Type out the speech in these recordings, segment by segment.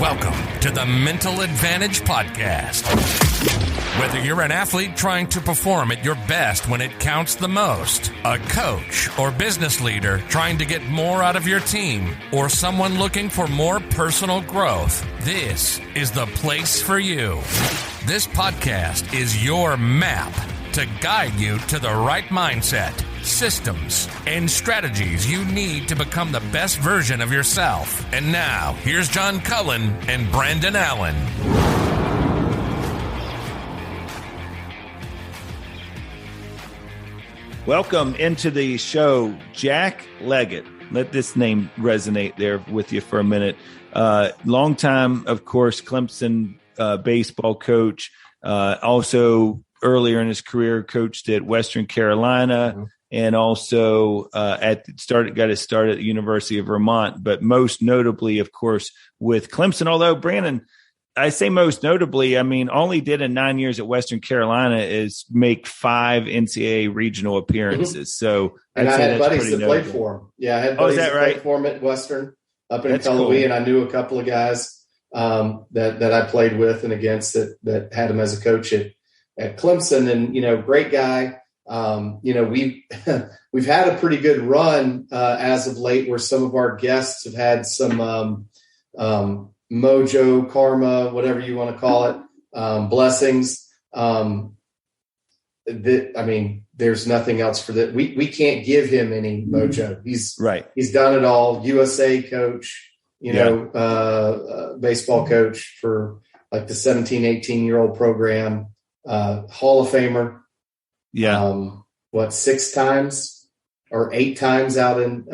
Welcome to the Mental Advantage Podcast. Whether you're an athlete trying to perform at your best when it counts the most, a coach or business leader trying to get more out of your team, or someone looking for more personal growth, this is the place for you. This podcast is your map to guide you to the right mindset, systems, and strategies you need to become the best version of yourself. And now, here's John Cullen and Brandon Allen. Welcome into the show, Jack Leggett. Let this name resonate there with you for a minute. Long time, of course, Clemson baseball coach. Also, earlier in his career, coached at Western Carolina, and also got his start at the University of Vermont. But most notably, of course, with Clemson. Although, Brandon, I say most notably, I mean, all he did in 9 years at Western Carolina is make 5 NCAA regional appearances. So, and I had buddies that played for him. Yeah, I had buddies that played for him at Western up in Cullowhee, cool. And I knew a couple of guys that I played with and against that had him as a coach at Clemson. And great guy. We've had a pretty good run as of late, where some of our guests have had some mojo, karma, whatever you want to call it, blessings. There's nothing else for that. We can't give him any mojo. He's done it all. USA coach, baseball coach for like the 17, 18-year-old program, Hall of Famer. Yeah. 6 times or 8 times out in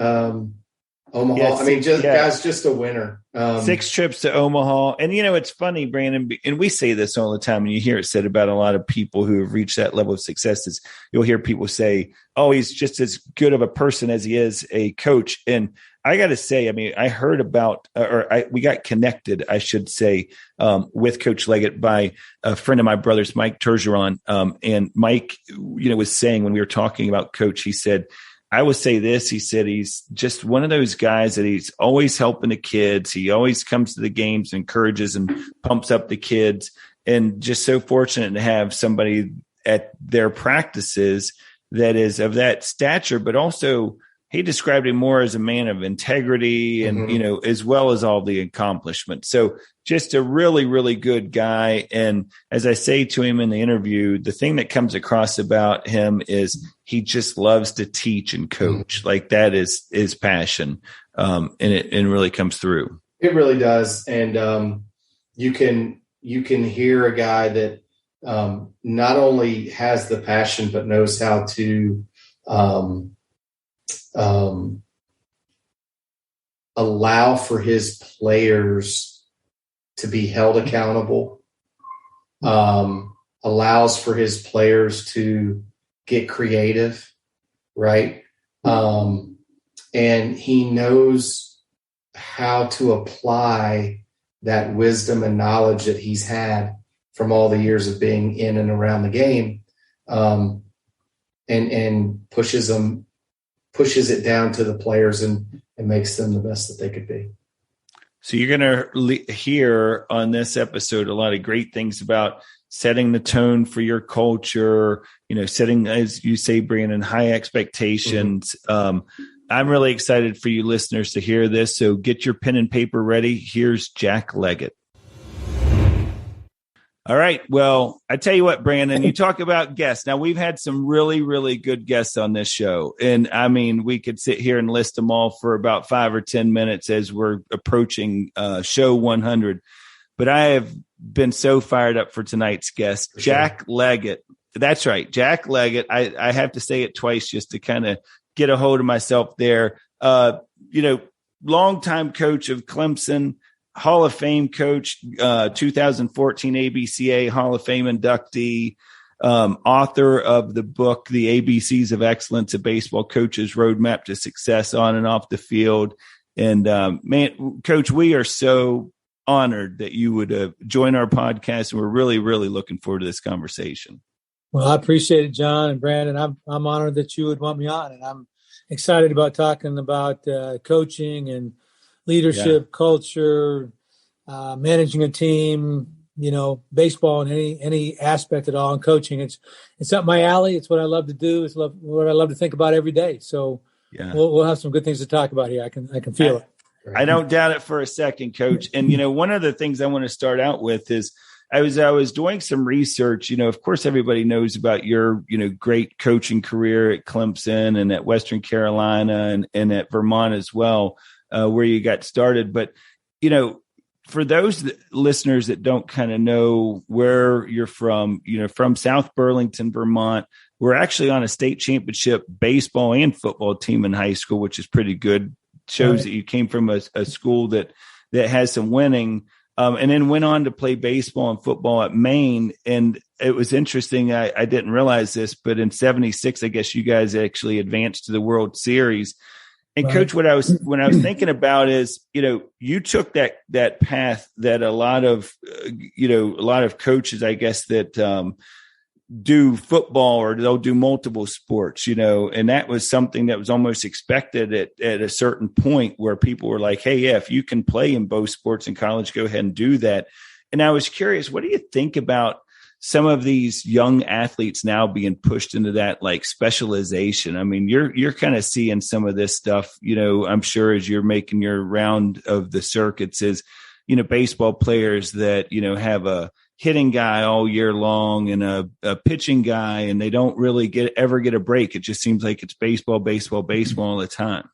Omaha. Guy's just a winner. 6 trips to Omaha. And, it's funny, Brandon, and we say this all the time, and you hear it said about a lot of people who have reached that level of success, is you'll hear people say, oh, he's just as good of a person as he is a coach. And I got to say, I heard about, we got connected, I should say, with Coach Leggett by a friend of my brother's, Mike Turgeron. And Mike, was saying when we were talking about Coach, he said, I would say this. He said he's just one of those guys that he's always helping the kids. He always comes to the games, encourages and pumps up the kids, and just so fortunate to have somebody at their practices that is of that stature, but also he described him more as a man of integrity and, as well as all the accomplishments. So just a really, really good guy. And as I say to him in the interview, the thing that comes across about him is he just loves to teach and coach. Like that is his passion. And it really comes through. It really does. And you can hear a guy that not only has the passion, but knows how to allow for his players to be held accountable, allows for his players to get creative, right? And he knows how to apply that wisdom and knowledge that he's had from all the years of being in and around the game, and pushes it down to the players and makes them the best that they could be. So you're going to hear on this episode a lot of great things about setting the tone for your culture, setting, as you say, Brandon, high expectations. I'm really excited for you listeners to hear this. So get your pen and paper ready. Here's Jack Leggett. All right. Well, I tell you what, Brandon, you talk about guests. Now, we've had some really, really good guests on this show. And we could sit here and list them all for about 5 or 10 minutes as we're approaching show 100. But I have been so fired up for tonight's guest, Jack Leggett. That's right. Jack Leggett. I have to say it twice just to kind of get a hold of myself there. Longtime coach of Clemson, Hall of Fame coach, 2014 ABCA Hall of Fame inductee, author of the book, The ABCs of Excellence, a Baseball Coach's Roadmap to Success on and Off the Field. And man, Coach, we are so honored that you would join our podcast. And we're really, really looking forward to this conversation. Well, I appreciate it, John and Brandon. I'm honored that you would want me on, and I'm excited about talking about coaching and leadership, culture, managing a team, baseball and any aspect at all, and coaching. It's up my alley. It's what I love to do. It's what I love to think about every day. So we'll have some good things to talk about here. I can feel it. I don't doubt it for a second, Coach. And, one of the things I want to start out with is I was doing some research. Of course, everybody knows about your, great coaching career at Clemson and at Western Carolina and at Vermont as well, where you got started. But, for those listeners that don't kind of know where you're from, from South Burlington, Vermont, we're actually on a state championship baseball and football team in high school, which is pretty good. Shows that you came from a school that has some winning, and then went on to play baseball and football at Maine. And it was interesting. I didn't realize this, but in '76, I guess you guys actually advanced to the World Series. And right. Coach, when I was thinking about is, you took that path that a lot of coaches, I guess, that do football or they'll do multiple sports, and that was something that was almost expected at a certain point where people were like, hey, if you can play in both sports in college, go ahead and do that. And I was curious, what do you think about some of these young athletes now being pushed into that like specialization? I mean, you're kind of seeing some of this stuff, I'm sure as you're making your round of the circuits is, baseball players that, have a hitting guy all year long and a pitching guy, and they don't really ever get a break. It just seems like it's baseball all the time.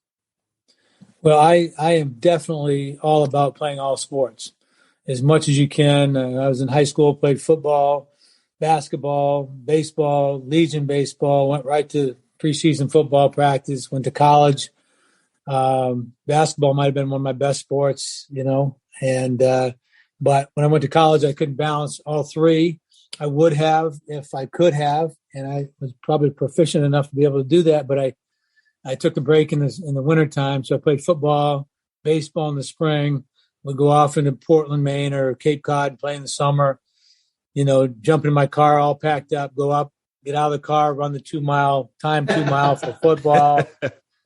Well, I am definitely all about playing all sports as much as you can. I was in high school, played football, basketball, baseball, Legion baseball, went right to preseason football practice, went to college. Basketball might have been one of my best sports, but when I went to college, I couldn't balance all three. I would have if I could have, and I was probably proficient enough to be able to do that. But I took a break in the wintertime, so I played football, baseball in the spring. Would go off into Portland, Maine, or Cape Cod and play in the summer. Jump in my car, all packed up, go up, get out of the car, run the 2 mile for football,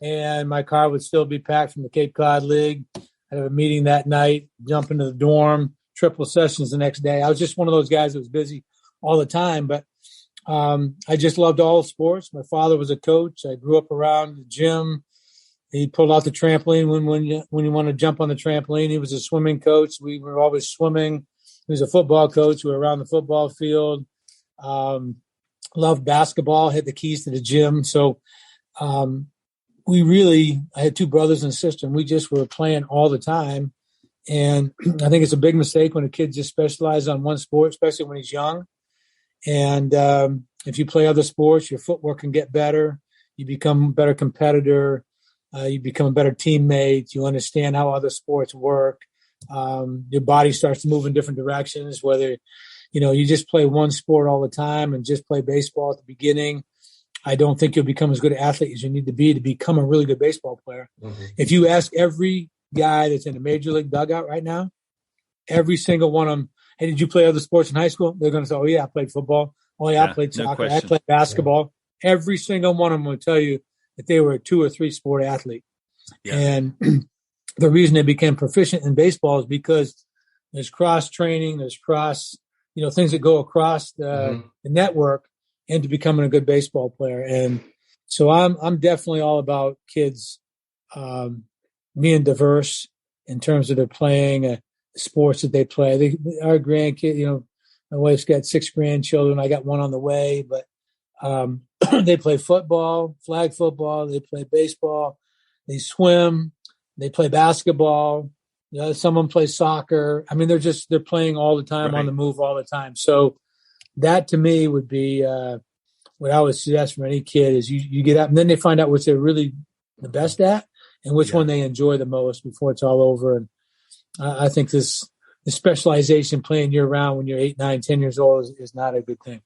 and my car would still be packed from the Cape Cod League. I have a meeting that night, jump into the dorm, triple sessions the next day. I was just one of those guys that was busy all the time, but I just loved all sports. My father was a coach. I grew up around the gym. He pulled out the trampoline when you want to jump on the trampoline. He was a swimming coach. We were always swimming. He was a football coach. We were around the football field. Loved basketball, had the keys to the gym. So I had two brothers and a sister, and we just were playing all the time. And I think it's a big mistake when a kid just specializes on one sport, especially when he's young. And if you play other sports, your footwork can get better. You become a better competitor. You become a better teammate. You understand how other sports work. Your body starts to move in different directions, whether, you just play one sport all the time and just play baseball at the beginning. I don't think you'll become as good an athlete as you need to become a really good baseball player. Mm-hmm. If you ask every guy that's in a major league dugout right now, every single one of them, hey, did you play other sports in high school? They're going to say, oh, yeah, I played football. Oh, yeah, I played soccer. I played basketball. Yeah. Every single one of them will tell you that they were a 2 or 3 sport athlete. Yeah. And the reason they became proficient in baseball is because there's cross training, there's cross, things that go across the network into becoming a good baseball player. And so I'm definitely all about kids being diverse in terms of their playing sports that they play. Our grandkid, my wife's got 6 grandchildren. I got one on the way, but they play football, flag football. They play baseball. They swim. They play basketball. Some of them play soccer. I mean, they're playing all the time, right, on the move all the time. So that to me would be what I would suggest for any kid is you get up and then they find out what they're really the best at and which one they enjoy the most before it's all over. And I think the specialization playing year round when you're 8, 9, 10 years old is not a good thing.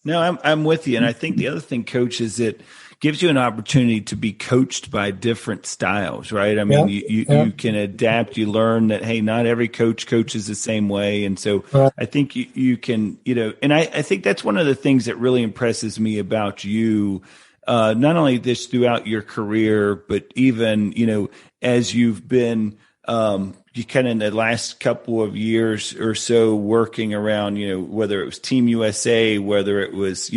No, I'm with you. And I think the other thing, Coach, is it gives you an opportunity to be coached by different styles, right? I mean, you can adapt. You learn that, hey, not every coach coaches the same way. And so I think you can, and I think that's one of the things that really impresses me about you, not only this throughout your career, but even, as you've been, you kind of in the last couple of years or so working around, whether it was Team USA, whether it was,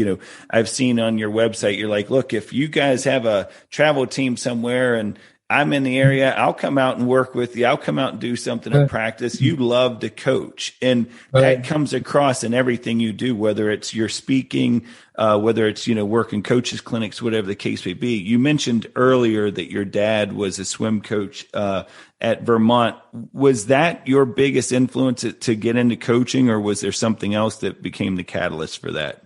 I've seen on your website, you're like, look, if you guys have a travel team somewhere and I'm in the area, I'll come out and work with you. I'll come out and do something in practice. You love to coach. And that comes across in everything you do, whether it's your speaking, whether it's, working coaches clinics, whatever the case may be. You mentioned earlier that your dad was a swim coach at Vermont. Was that your biggest influence to get into coaching, or was there something else that became the catalyst for that?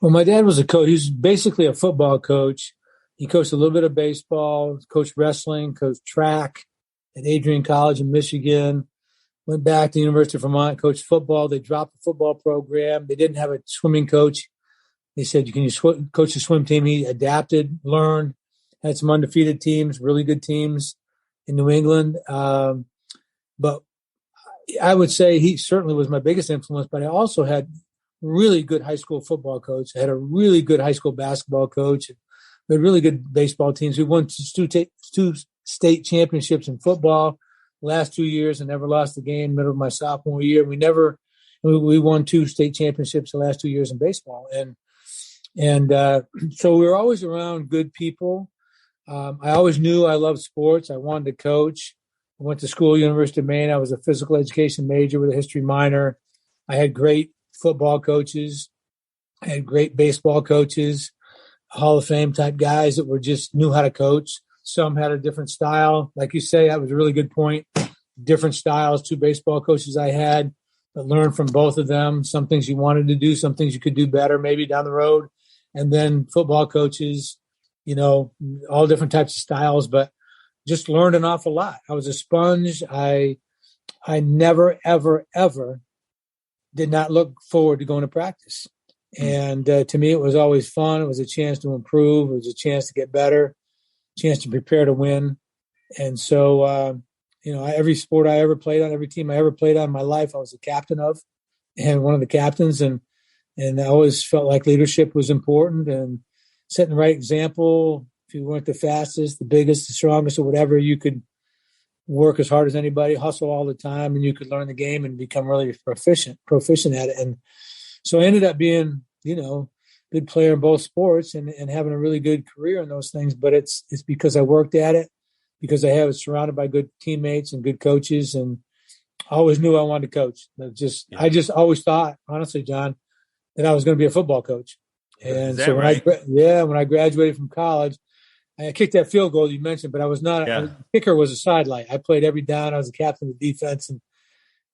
Well, my dad was a coach. He was basically a football coach. He coached a little bit of baseball, coached wrestling, coached track at Adrian College in Michigan, went back to the University of Vermont, coached football. They dropped the football program. They didn't have a swimming coach. They said, can you coach the swim team? He adapted, learned, had some undefeated teams, really good teams in New England. But I would say he certainly was my biggest influence, but I also had really good high school football coach. I had a really good high school basketball coach. We had really good baseball teams. We won two state championships in football the last 2 years and never lost a game middle of my sophomore year. We won 2 state championships the last 2 years in baseball. And so we were always around good people. I always knew I loved sports. I wanted to coach. I went to school, University of Maine. I was a physical education major with a history minor. I had great football coaches. I had great baseball coaches. Hall of Fame type guys that were just knew how to coach. Some had a different style. Like you say, that was a really good point. Different styles, 2 baseball coaches I had, but learned from both of them. Some things you wanted to do, some things you could do better maybe down the road. And then football coaches, all different types of styles, but just learned an awful lot. I was a sponge. I never, ever, ever did not look forward to going to practice. And to me, it was always fun. It was a chance to improve. It was a chance to get better, chance to prepare to win. And so, every sport I ever played on, every team I ever played on in my life, I was the captain of and one of the captains. And I always felt like leadership was important and setting the right example. If you weren't the fastest, the biggest, the strongest, or whatever, you could work as hard as anybody, hustle all the time, and you could learn the game and become really proficient at it. And so I ended up being, good player in both sports and having a really good career in those things. But it's because I worked at it, because I was surrounded by good teammates and good coaches, and I always knew I wanted to coach. I just always thought, honestly, John, that I was going to be a football coach. And so when I graduated from college, I kicked that field goal you mentioned, but I was not. A kicker was a sidelight. I played every down. I was the captain of the defense, and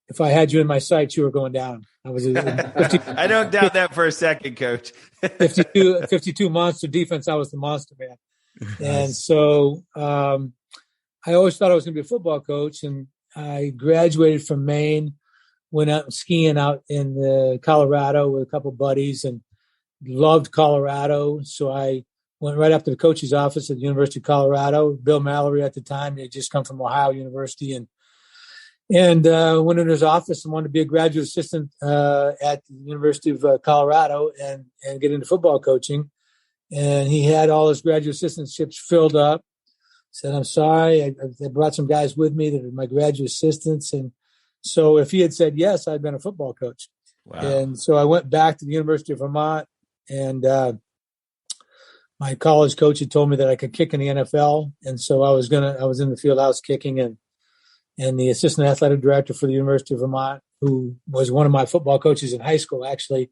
if I had you in my sights, you were going down. I was. I don't doubt that for a second, Coach. 52 monster defense. I was the monster man, and so I always thought I was going to be a football coach. And I graduated from Maine, went out skiing out in Colorado with a couple buddies, and loved Colorado. So I went right up to the coach's office at the University of Colorado. Bill Mallory at the time, he had just come from Ohio University, and went in his office and wanted to be a graduate assistant at the University of Colorado and get into football coaching. And he had all his graduate assistantships filled up. Said, I'm sorry, I brought some guys with me that are my graduate assistants. And so if he had said yes, I'd been a football coach. Wow. And so I went back to the University of Vermont, and my college coach had told me that I could kick in the NFL. And so I was in the field house kicking, and the assistant athletic director for the University of Vermont, who was one of my football coaches in high school, actually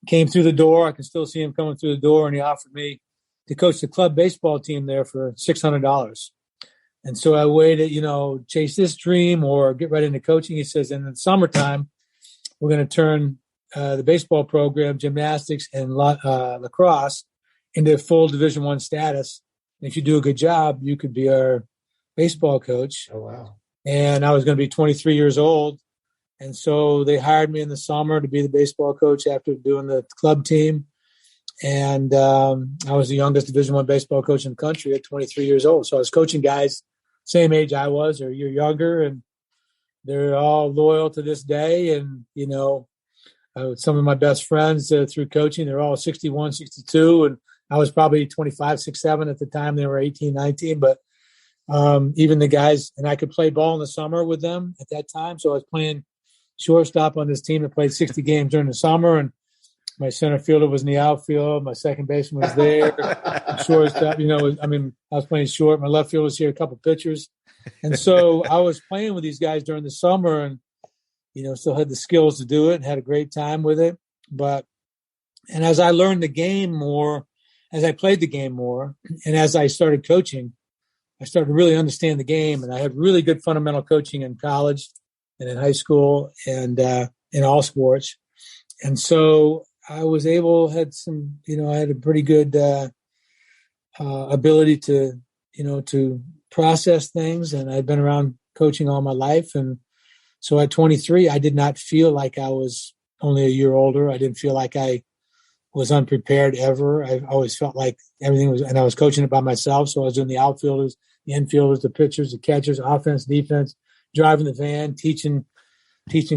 came through the door. I can still see him coming through the door, and he offered me to coach the club baseball team there for $600. And so I waited, chase this dream or get right into coaching. He says, in the summertime, we're going to turn the baseball program, gymnastics, and lacrosse into full Division I status. And if you do a good job, you could be our baseball coach. Oh, wow. And I was going to be 23 years old. And so they hired me in the summer to be the baseball coach after doing the club team. And I was the youngest Division I baseball coach in the country at 23 years old. So I was coaching guys same age I was, or a year younger, and they're all loyal to this day. And, some of my best friends through coaching, they're all 61, 62. And I was probably 25, 6, 7 at the time. They were 18, 19. But even the guys, and I could play ball in the summer with them at that time. So I was playing shortstop on this team that played 60 games during the summer, and my center fielder was in the outfield. My second baseman was there. Shortstop, I was playing short. My left fielder was here, a couple pitchers. And so I was playing with these guys during the summer and, still had the skills to do it and had a great time with it. And as I learned the game more, as I played the game more, and as I started coaching, I started to really understand the game. And I had really good fundamental coaching in college and in high school and in all sports. And so I was had a pretty good ability to process things. And I'd been around coaching all my life. And so at 23, I did not feel like I was only a year older. I didn't feel like I was unprepared ever. I always felt like everything was, and I was coaching it by myself. So I was doing the outfielders, the infielders, the pitchers, the catchers, offense, defense, driving the van, teaching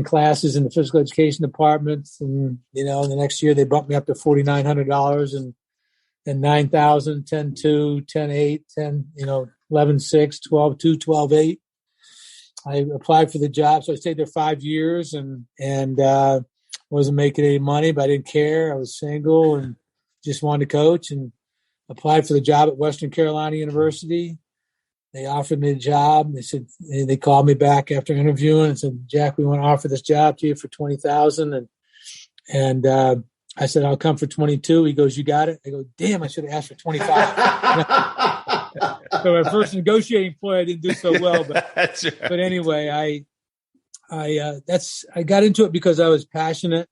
classes in the physical education department. And, the next year they bumped me up to $4,900 and then 9,000, 10-2, 10-8, 10, 11-6, 12-2, 12-8. I applied for the job. So I stayed there 5 years and wasn't making any money, but I didn't care. I was single and just wanted to coach and applied for the job at Western Carolina University. They offered me the job. They called me back after interviewing and said, Jack, we want to offer this job to you for $20,000. And I said, I'll come for 22. He goes, you got it? I go, damn, I should have asked for 25. So my first negotiating ploy, I didn't do so well, but That's right. But anyway, I got into it because I was passionate.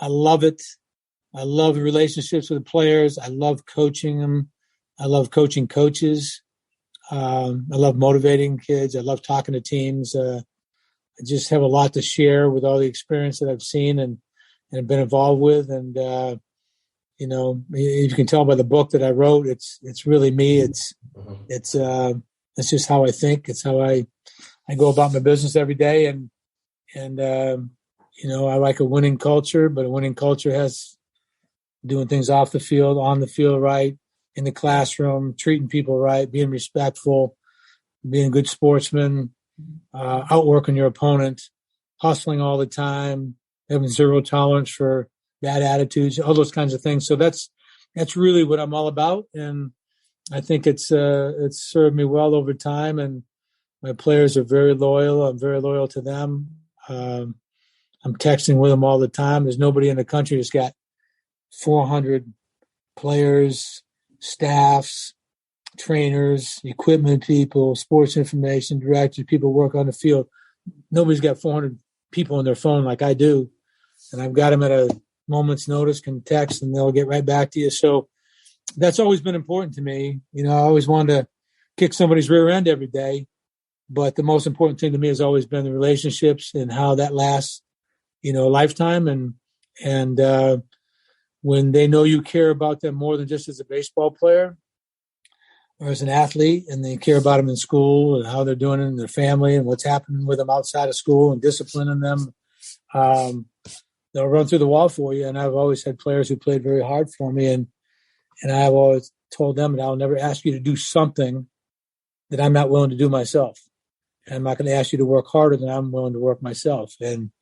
I love it. I love the relationships with the players. I love coaching them. I love coaching coaches. I love motivating kids. I love talking to teams. I just have a lot to share with all the experience that I've seen and have been involved with. And, you can tell by the book that I wrote, it's really me. It's just how I think. It's how I go about my business every day. And I like a winning culture, but a winning culture has doing things off the field, on the field right, in the classroom, treating people right, being respectful, being a good sportsman, outworking your opponent, hustling all the time, having zero tolerance for bad attitudes, all those kinds of things. So that's really what I'm all about. And I think it's served me well over time. And my players are very loyal. I'm very loyal to them. I'm texting with them all the time. There's nobody in the country that's got 400 players, staffs, trainers, equipment people, sports information directors, people work on the field. Nobody's got 400 people on their phone like I do. And I've got them at a moment's notice, can text, and they'll get right back to you. So that's always been important to me. I always wanted to kick somebody's rear end every day. But the most important thing to me has always been the relationships and how that lasts, a lifetime. And when they know you care about them more than just as a baseball player or as an athlete, and they care about them in school and how they're doing it in their family and what's happening with them outside of school and disciplining them, they'll run through the wall for you. And I've always had players who played very hard for me. And I've always told them that I'll never ask you to do something that I'm not willing to do myself. And I'm not going to ask you to work harder than I'm willing to work myself. And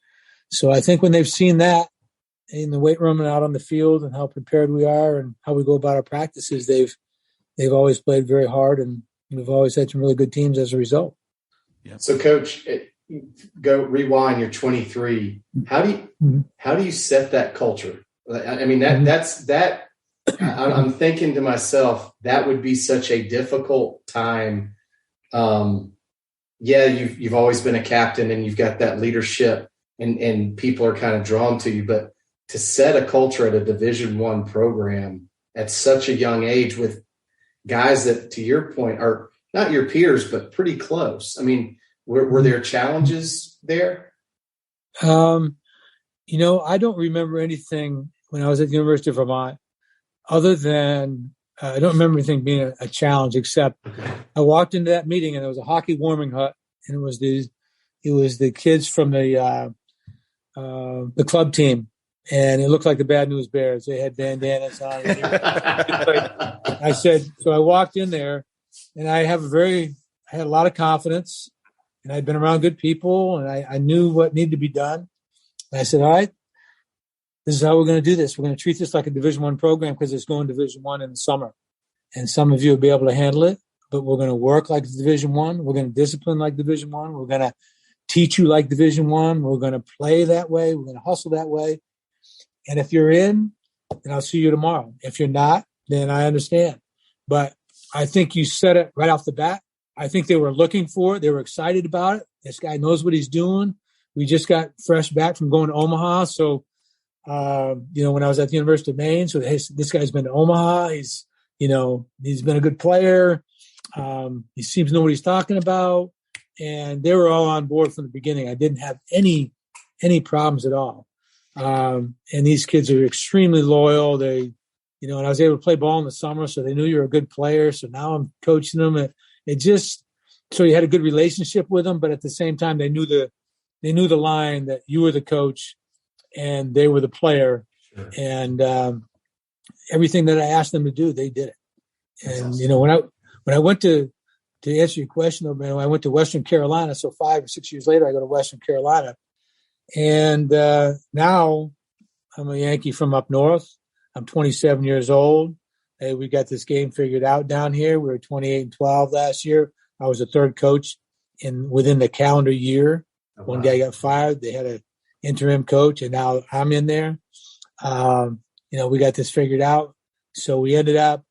so I think when they've seen that in the weight room and out on the field and how prepared we are and how we go about our practices, they've always played very hard, and we've always had some really good teams as a result. Yeah. So, Coach, go rewind. You're 23. How do you set that culture? I mean, that's I'm thinking to myself, that would be such a difficult time. You've always been a captain and you've got that leadership and people are kind of drawn to you, but to set a culture at a Division I program at such a young age with guys that, to your point, are not your peers, but pretty close. I mean, were there challenges there? I don't remember anything when I was at the University of Vermont other than I don't remember anything being a challenge, except I walked into that meeting and there was a hockey warming hut, and it was the kids from the club team, and it looked like the Bad News Bears. They had bandanas on. I walked in there, and I have a very I had a lot of confidence, and I'd been around good people, and I knew what needed to be done. And I said, all right, this is how we're going to do this. We're going to treat this like a Division I program because it's going Division I in the summer. And some of you will be able to handle it, but we're going to work like Division I. We're going to discipline like Division I. We're going to teach you like Division I. We're going to play that way. We're going to hustle that way. And if you're in, then I'll see you tomorrow. If you're not, then I understand. But I think you said it right off the bat. I think they were looking for it. They were excited about it. This guy knows what he's doing. We just got fresh back from going to Omaha. So, when I was at the University of Maine, so hey, this guy's been to Omaha. He's been a good player. He seems to know what he's talking about. And they were all on board from the beginning. I didn't have any problems at all. And these kids are extremely loyal. They, and I was able to play ball in the summer, so they knew you were a good player. So now I'm coaching them. So you had a good relationship with them, but at the same time, they knew the line that you were the coach and they were the player. Sure. And everything that I asked them to do, they did it. And, awesome. When I went to answer your question, I went to Western Carolina. So 5 or 6 years later, I go to Western Carolina. And now I'm a Yankee from up north. I'm 27 years old. Hey, we got this game figured out down here. We were 28-12 last year. I was the third coach within the calendar year. Oh, wow. One guy got fired. They had an interim coach, and now I'm in there. We got this figured out. So we ended up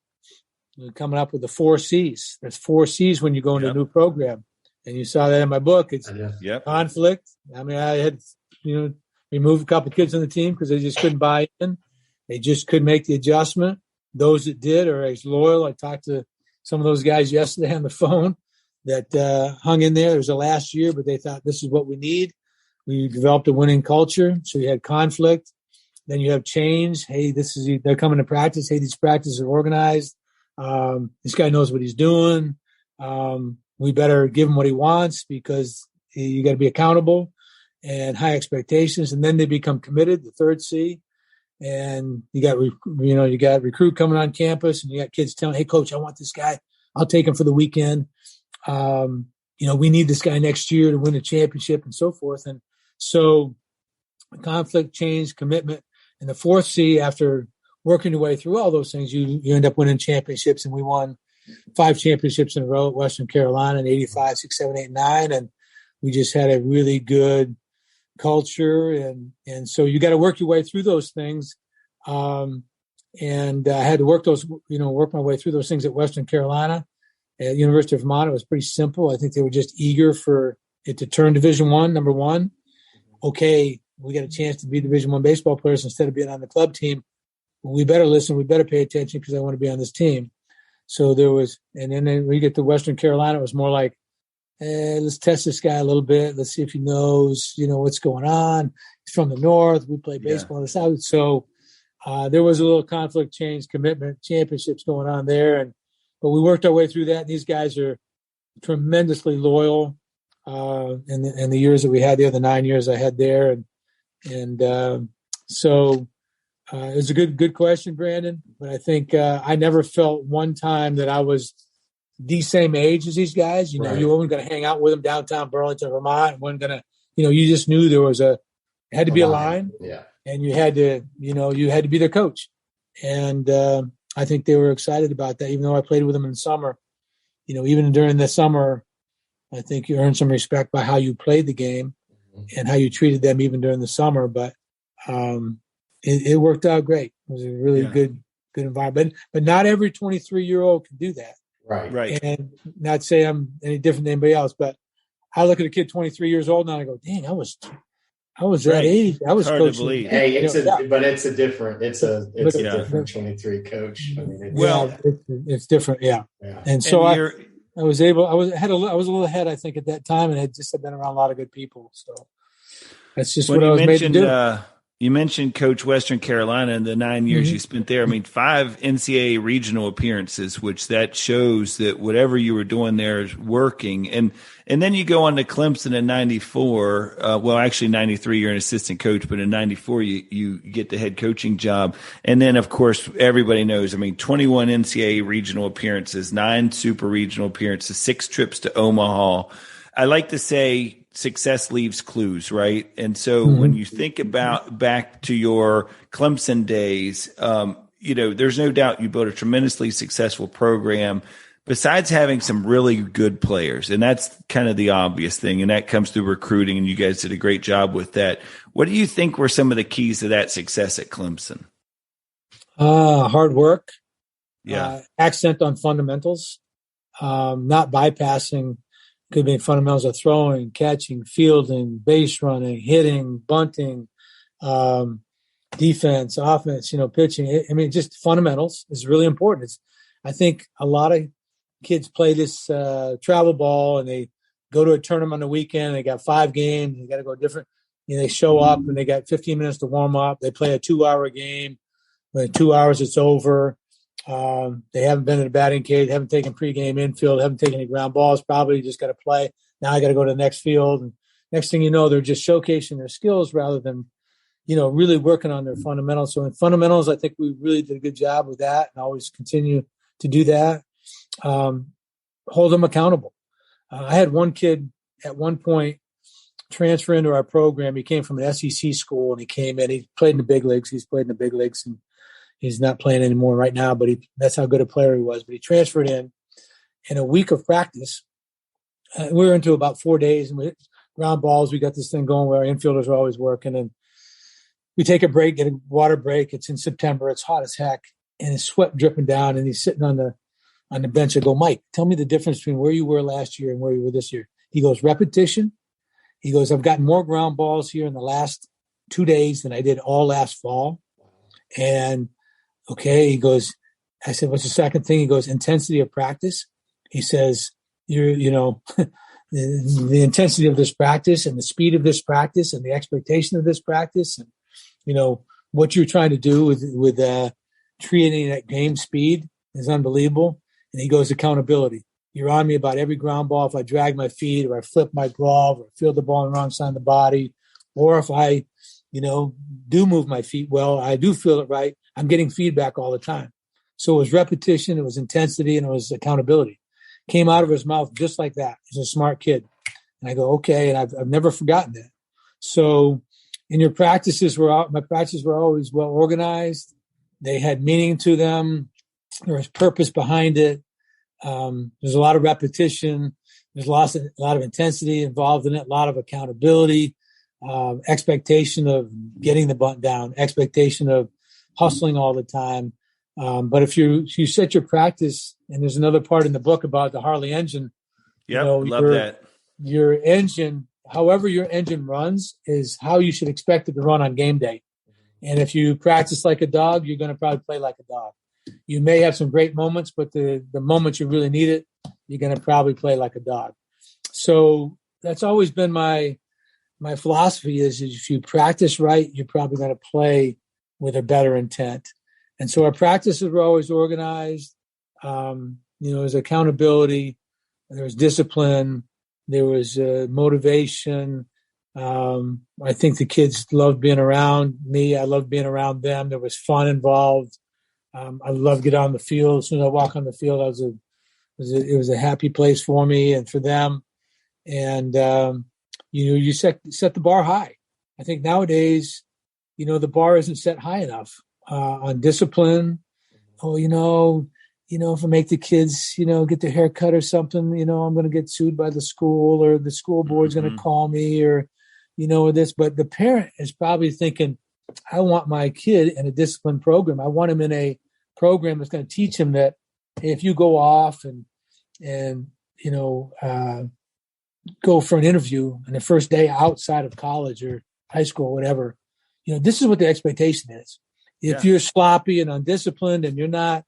coming up with the 4 C's. There's 4 C's when you go into a new program. And you saw that in my book. It's conflict. I mean, I had, removed a couple of kids on the team because they just couldn't buy in. They just couldn't make the adjustment. Those that did are as loyal. I talked to some of those guys yesterday on the phone that hung in there. It was the last year, but they thought this is what we need. We developed a winning culture. So you had conflict. Then you have change. Hey, they're coming to practice. Hey, these practices are organized. This guy knows what he's doing. We better give him what he wants because you got to be accountable and high expectations. And then they become committed, the 3rd C. And you got recruit coming on campus and you got kids telling, hey, coach, I want this guy. I'll take him for the weekend. We need this guy next year to win a championship and so forth. And so conflict, change, commitment. And the 4th C, after working your way through all those things, you end up winning championships. And we won 5 championships in a row at Western Carolina in 85, 6, 7, 8, 9. And we just had a really good culture. And so you got to work your way through those things. And I had to work my way through those things at Western Carolina. At University of Vermont, it was pretty simple. I think they were just eager for it to turn Division I, number one. Okay, we got a chance to be Division I baseball players instead of being on the club team. We better listen. We better pay attention because I want to be on this team. So there was, and then when we get to Western Carolina, it was more like, let's test this guy a little bit. Let's see if he knows, what's going on. He's from the north. We play baseball in the south. So there was a little conflict, change, commitment, championships going on there. But we worked our way through that. And these guys are tremendously loyal in the years that we had there, the 9 years I had there. So it was a good question, Brandon. But I think I never felt one time that I was the same age as these guys. You weren't going to hang out with them downtown Burlington, Vermont. You weren't going to, you just knew there was it had to be a line. Yeah. And you had to, you had to be their coach. And I think they were excited about that, even though I played with them in the summer. Even during the summer, I think you earned some respect by how you played the game and how you treated them even during the summer. But it worked out great. It was a really good environment. But not every 23-year-old can do that. Right. And not say I'm any different than anybody else, but I look at a kid 23 years old now and I go, dang, I was that age. I was coaching. Hey, it's a different 23 coach. I mean, it's different. Yeah. And so I was a little ahead, I think, at that time, and had just been around a lot of good people. So that's just what I was made to do. You mentioned Coach Western Carolina and the 9 years you spent there. I mean, 5 NCAA regional appearances, which that shows that whatever you were doing there is working. And then you go on to Clemson in 94. Well, actually 93, you're an assistant coach, but in 94, you get the head coaching job. And then, of course, everybody knows, I mean, 21 NCAA regional appearances, 9 super regional appearances, 6 trips to Omaha. I like to say, success leaves clues, right? And so when you think about back to your Clemson days, there's no doubt you built a tremendously successful program besides having some really good players. And that's kind of the obvious thing. And that comes through recruiting. And you guys did a great job with that. What do you think were some of the keys to that success at Clemson? Hard work. Yeah. Accent on fundamentals, not bypassing. Could be fundamentals of throwing, catching, fielding, base running, hitting, bunting, defense, offense, pitching. I mean, just fundamentals is really important. I think a lot of kids play this travel ball and they go to a tournament on the weekend. They got 5 games. They got to go different. They show up and they got 15 minutes to warm up. They play a 2-hour game. In 2 hours, it's over. They haven't been in a batting cage, haven't taken pregame infield, haven't taken any ground balls, probably just got to play. Now I got to go to the next field. And next thing you know, they're just showcasing their skills rather than, really working on their fundamentals. So in fundamentals, I think we really did a good job with that and always continue to do that. Hold them accountable. I had one kid at one point transfer into our program. He came from an SEC school and he came in, he played in the big leagues. He's played in the big leagues and he's not playing anymore right now, but that's how good a player he was. But he transferred in a week of practice. We were into about 4 days, and we hit ground balls. We got this thing going where our infielders are always working. And we take a break, get a water break. It's in September. It's hot as heck, and it's sweat dripping down. And he's sitting on the bench. I go, Mike, tell me the difference between where you were last year and where you were this year. He goes, repetition. He goes, I've gotten more ground balls here in the last 2 days than I did all last fall. And okay, he goes, I said, what's the second thing? He goes, intensity of practice. He says, the intensity of this practice and the speed of this practice and the expectation of this practice and, what you're trying to do with treating at game speed is unbelievable. And he goes, accountability. You're on me about every ground ball. If I drag my feet or I flip my glove or field the ball on the wrong side of the body, or if I, do move my feet well, I do feel it right. I'm getting feedback all the time. So it was repetition, it was intensity, and it was accountability. Came out of his mouth just like that. He's a smart kid. And I go, okay. And I've never forgotten that. So in your practices, my practices were always well organized. They had meaning to them. There was purpose behind it. There's a lot of repetition. There's a lot of intensity involved in it, a lot of accountability, expectation of getting the bunt down, expectation of hustling all the time. But if you set your practice, and there's another part in the book about the Harley engine. Yeah, love that. Your engine, however your engine runs, is how you should expect it to run on game day. And if you practice like a dog, you're going to probably play like a dog. You may have some great moments, but the moments you really need it, you're going to probably play like a dog. So that's always been my philosophy is if you practice right, you're probably going to play with a better intent. And so our practices were always organized. There was accountability, there was discipline, there was motivation. I think the kids loved being around me. I loved being around them. There was fun involved. I loved getting on the field. As soon as I walk on the field, it was a happy place for me and for them. And you set the bar high. I think nowadays, the bar isn't set high enough on discipline. If I make the kids, get their hair cut or something, I'm going to get sued by the school or the school board's going to call me or this. But the parent is probably thinking, I want my kid in a disciplined program. I want him in a program that's going to teach him that if you go off and go for an interview on the first day outside of college or high school or whatever, this is what the expectation is. If you're sloppy and undisciplined and you're not,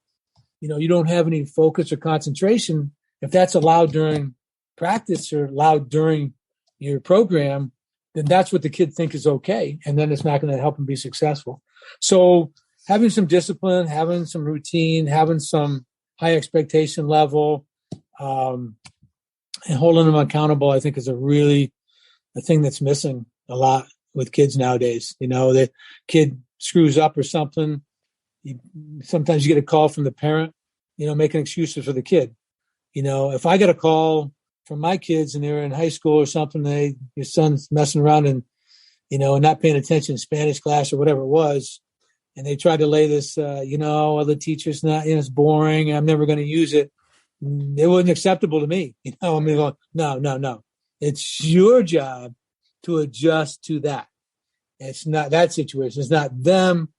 you don't have any focus or concentration, if that's allowed during practice or allowed during your program, then that's what the kid thinks is okay. And then it's not going to help them be successful. So having some discipline, having some routine, having some high expectation level, and holding them accountable, I think is a thing that's missing a lot with kids nowadays. The kid screws up or something. Sometimes you get a call from the parent, making excuses for the kid. If I get a call from my kids and they're in high school or something, your son's messing around and, not paying attention in Spanish class or whatever it was, and they tried to lay this, the teacher's not, it's boring, I'm never going to use it. It wasn't acceptable to me. I'm going, no. It's your job to adjust to that. It's not that situation. It's not them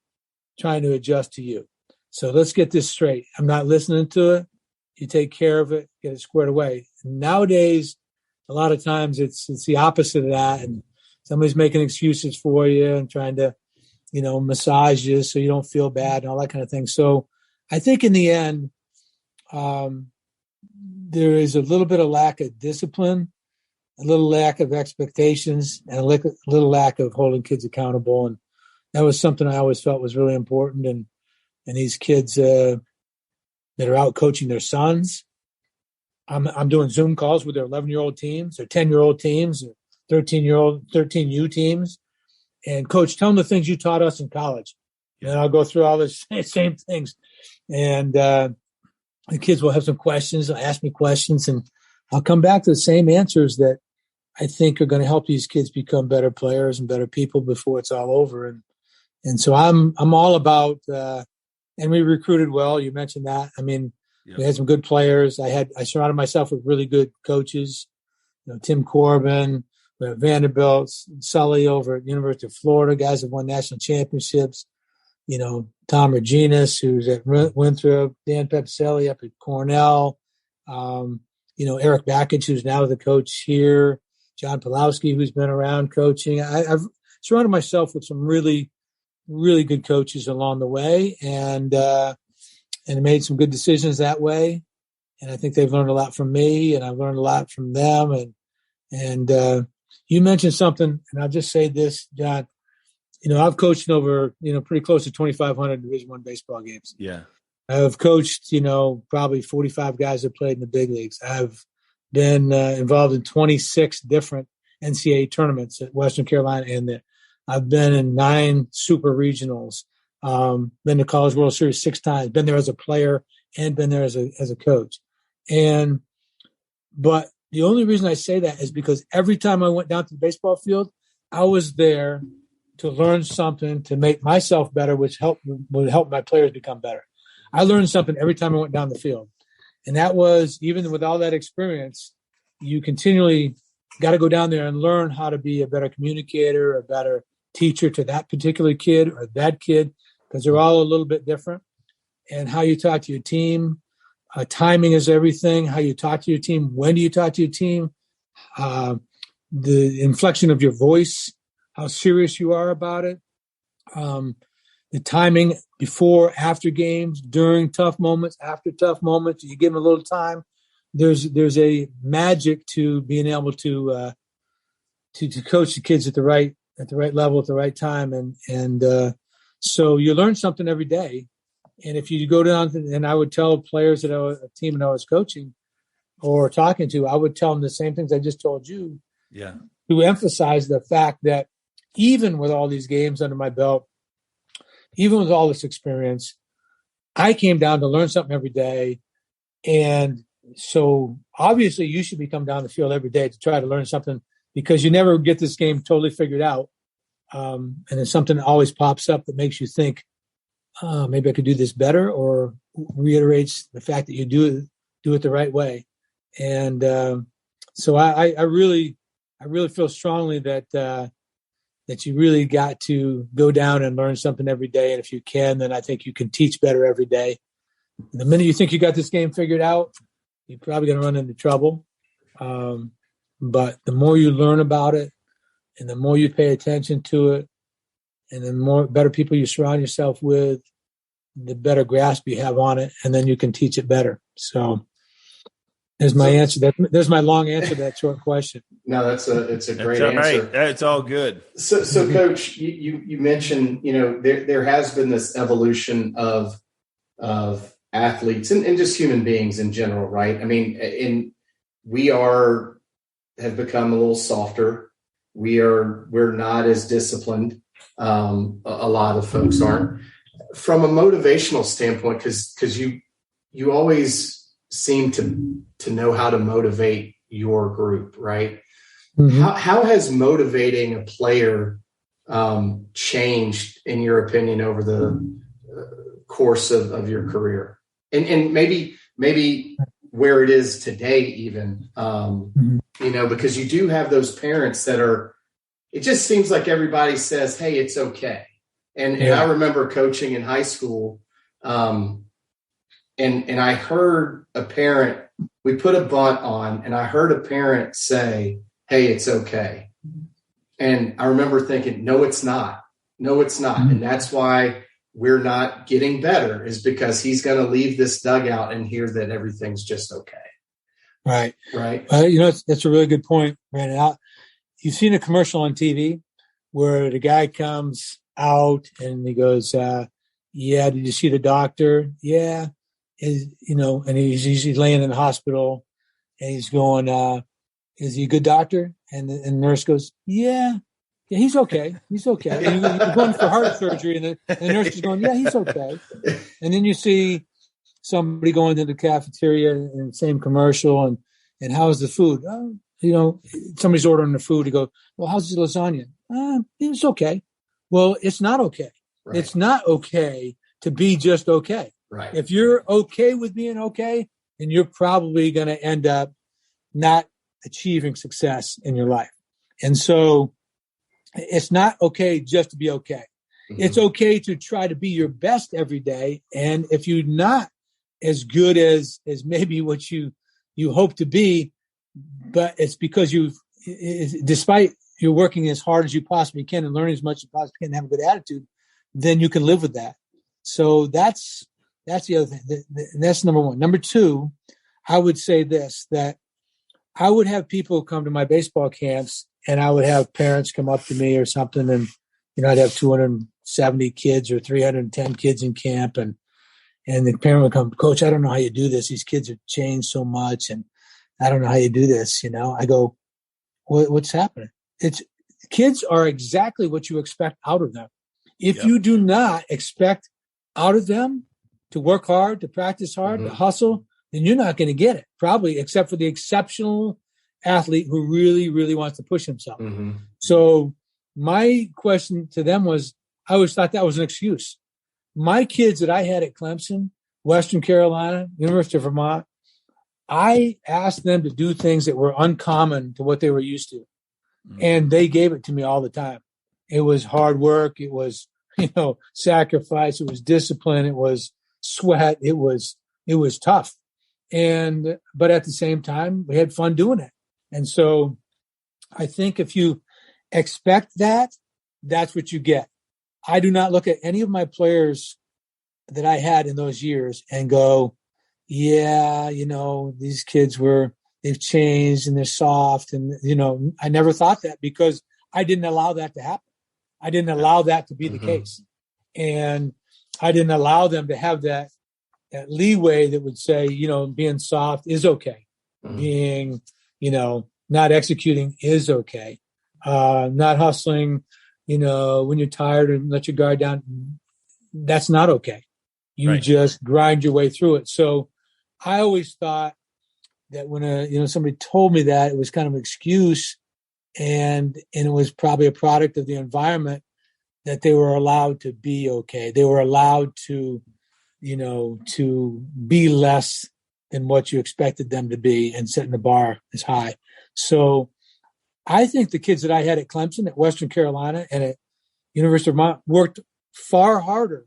trying to adjust to you. So let's get this straight. I'm not listening to it. You take care of it, get it squared away. Nowadays, a lot of times it's the opposite of that. And somebody's making excuses for you and trying to, massage you so you don't feel bad and all that kind of thing. So I think in the end, there is a little bit of lack of discipline, a little lack of expectations, and a little lack of holding kids accountable. And that was something I always felt was really important. And these kids that are out coaching their sons, I'm doing Zoom calls with their 11-year-old teams, their 10-year-old teams, their 13U teams. And coach, tell them the things you taught us in college. And I'll go through all the same things. And the kids will have some questions. They'll ask me questions, and I'll come back to the same answers that I think are going to help these kids become better players and better people before it's all over. And so I'm all about, and we recruited well. You mentioned that. I mean, we had some good players. I surrounded myself with really good coaches. Tim Corbin, Vanderbilt, Sully over at University of Florida, guys have won national championships. Tom Reginas, who's at Winthrop, Dan Pepicelli up at Cornell, Erik Bakich, who's now the coach here, John Pawlowski, who's been around coaching. I've surrounded myself with some really, really good coaches along the way, and made some good decisions that way. And I think they've learned a lot from me, and I've learned a lot from them. And you mentioned something, and I'll just say this, John. I've coached over, pretty close to 2,500 Division I baseball games. Yeah. I've coached, probably 45 guys that played in the big leagues. I've been involved in 26 different NCAA tournaments at Western Carolina, and I've been in 9 Super-Regionals, been to College World Series 6 times, been there as a player and been there as a coach. But the only reason I say that is because every time I went down to the baseball field, I was there to learn something to make myself better, which would help my players become better. I learned something every time I went down the field. And that was, even with all that experience, you continually got to go down there and learn how to be a better communicator, a better teacher to that particular kid or that kid, because they're all a little bit different. And how you talk to your team, timing is everything. How you talk to your team, when do you talk to your team, the inflection of your voice, how serious you are about it, the timing before, after games, during tough moments, after tough moments. You give them a little time. There's a magic to being able to coach the kids at the right level at the right time, and so you learn something every day. And if you go down and I would tell players that a team that I was coaching or talking to, I would tell them the same things I just told you. Yeah. To emphasize the fact that even with all these games under my belt, even with all this experience, I came down to learn something every day. And so obviously you should be coming down the field every day to try to learn something, because you never get this game totally figured out. And then something always pops up that makes you think, maybe I could do this better, or reiterates the fact that you do it the right way. And so I really feel strongly that you really got to go down and learn something every day. And if you can, then I think you can teach better every day. And the minute you think you got this game figured out, you're probably going to run into trouble. But the more you learn about it, and the more you pay attention to it, and the better people you surround yourself with, the better grasp you have on it, and then you can teach it better. So There's my answer. There's my long answer to that short question. No, it's a great answer. Right. That's all good. So Coach, you mentioned, there has been this evolution of athletes and just human beings in general, right? I mean, we have become a little softer. We're not as disciplined. A lot of folks aren't. From a motivational standpoint, because you always seem to know how to motivate your group, right? Mm-hmm. How has motivating a player changed, in your opinion, over the course of your career, and maybe where it is today, even, because you do have those parents that it just seems like everybody says, hey, it's okay. And I remember coaching in high school, and I heard a parent, we put a bunt on, and I heard a parent say, hey, it's okay. And I remember thinking, no, it's not. No, it's not. Mm-hmm. And that's why we're not getting better, is because he's going to leave this dugout and hear that everything's just okay. Right. Right. That's a really good point, Brandon. You've seen a commercial on TV where the guy comes out and he goes, yeah, did you see the doctor? Yeah. And he's laying in the hospital and he's going, is he a good doctor? And the nurse goes, yeah, he's okay. He's okay. And you're going for heart surgery and the nurse is going, yeah, he's okay. And then you see somebody going to the cafeteria in the same commercial and how's the food? Somebody's ordering the food. You go, well, how's the lasagna? It's okay. Well, it's not okay. Right. It's not okay to be just okay. Right. If you're okay with being okay, then you're probably going to end up not achieving success in your life. And so it's not okay just to be okay. Mm-hmm. It's okay to try to be your best every day. And if you're not as good as maybe what you hope to be, but it's because despite you're working as hard as you possibly can and learning as much as you possibly can and have a good attitude, then you can live with that. So that's the other thing. That's number one. Number two, I would say this, that I would have people come to my baseball camps and I would have parents come up to me or something. And, I'd have 270 kids or 310 kids in camp. And the parent would come, Coach, I don't know how you do this. These kids have changed so much. And I don't know how you do this. I go, what's happening? Kids are exactly what you expect out of them. If you do not expect out of them to work hard, to practice hard, to hustle, then you're not going to get it, probably, except for the exceptional athlete who really, really wants to push himself. Mm-hmm. So my question to them was, I always thought that was an excuse. My kids that I had at Clemson, Western Carolina, University of Vermont, I asked them to do things that were uncommon to what they were used to. Mm-hmm. And they gave it to me all the time. It was hard work. It was, sacrifice. It was discipline. It was sweat. It was tough. But at the same time, we had fun doing it. And so I think if you expect that, that's what you get. I do not look at any of my players that I had in those years and go, yeah, these kids they've changed and they're soft. And, I never thought that because I didn't allow that to happen. I didn't allow that to be the case. And I didn't allow them to have that leeway that would say, being soft is okay. Mm-hmm. Being, not executing is okay. Not hustling, when you're tired and let your guard down, that's not okay. You just grind your way through it. So I always thought that when somebody told me that, it was kind of an excuse, and it was probably a product of the environment that they were allowed to be okay. They were allowed to to be less than what you expected them to be and setting the bar as high. So I think the kids that I had at Clemson, at Western Carolina, and at University of Vermont worked far harder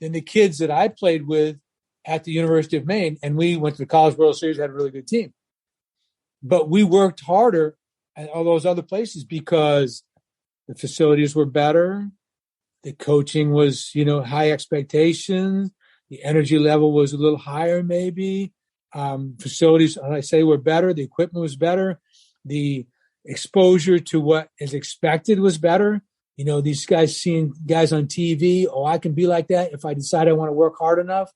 than the kids that I played with at the University of Maine. And we went to the College World Series, had a really good team. But we worked harder at all those other places because the facilities were better. The coaching was, high expectations. The energy level was a little higher maybe. Facilities, I say, were better. The equipment was better. The exposure to what is expected was better. You know, these guys seeing guys on TV, oh, I can be like that if I decide I want to work hard enough.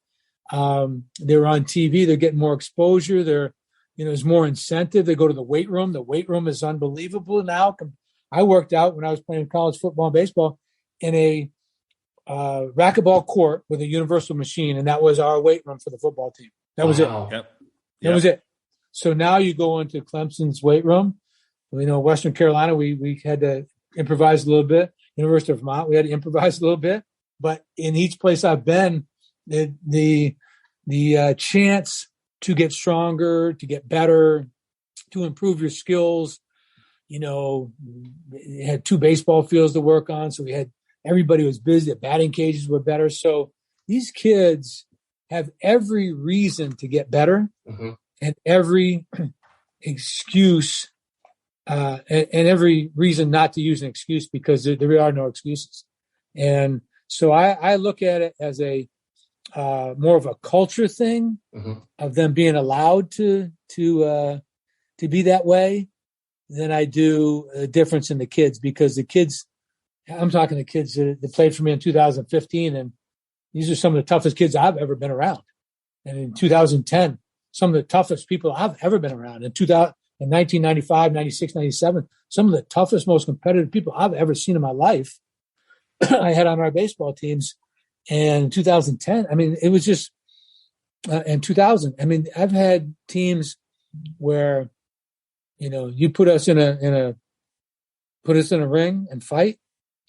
They're on TV. They're getting more exposure. There's more incentive. They go to the weight room. The weight room is unbelievable now. I worked out when I was playing college football and baseball in a racquetball court with a universal machine, and that was our weight room for the football team. That was it. Yep. That was it. So now you go into Clemson's weight room. You know, Western Carolina, we had to improvise a little bit. University of Vermont, we had to improvise a little bit. But in each place I've been, the chance to get stronger, to get better, to improve your skills. You know, it had 2 baseball fields to work on, so everybody was busy. The batting cages were better. So these kids have every reason to get better, and every excuse and every reason not to use an excuse, because there are no excuses. And so I look at it as a more of a culture thing of them being allowed to be that way than I do a difference in the kids, because the kids, I'm talking to kids that played for me in 2015, and these are some of the toughest kids I've ever been around. And in 2010, some of the toughest people I've ever been around. In 1995, 96, 97, some of the toughest, most competitive people I've ever seen in my life I had on our baseball teams. And in 2010, I mean, it was just, in 2000, I mean, I've had teams where, you know, you put us in a ring and fight,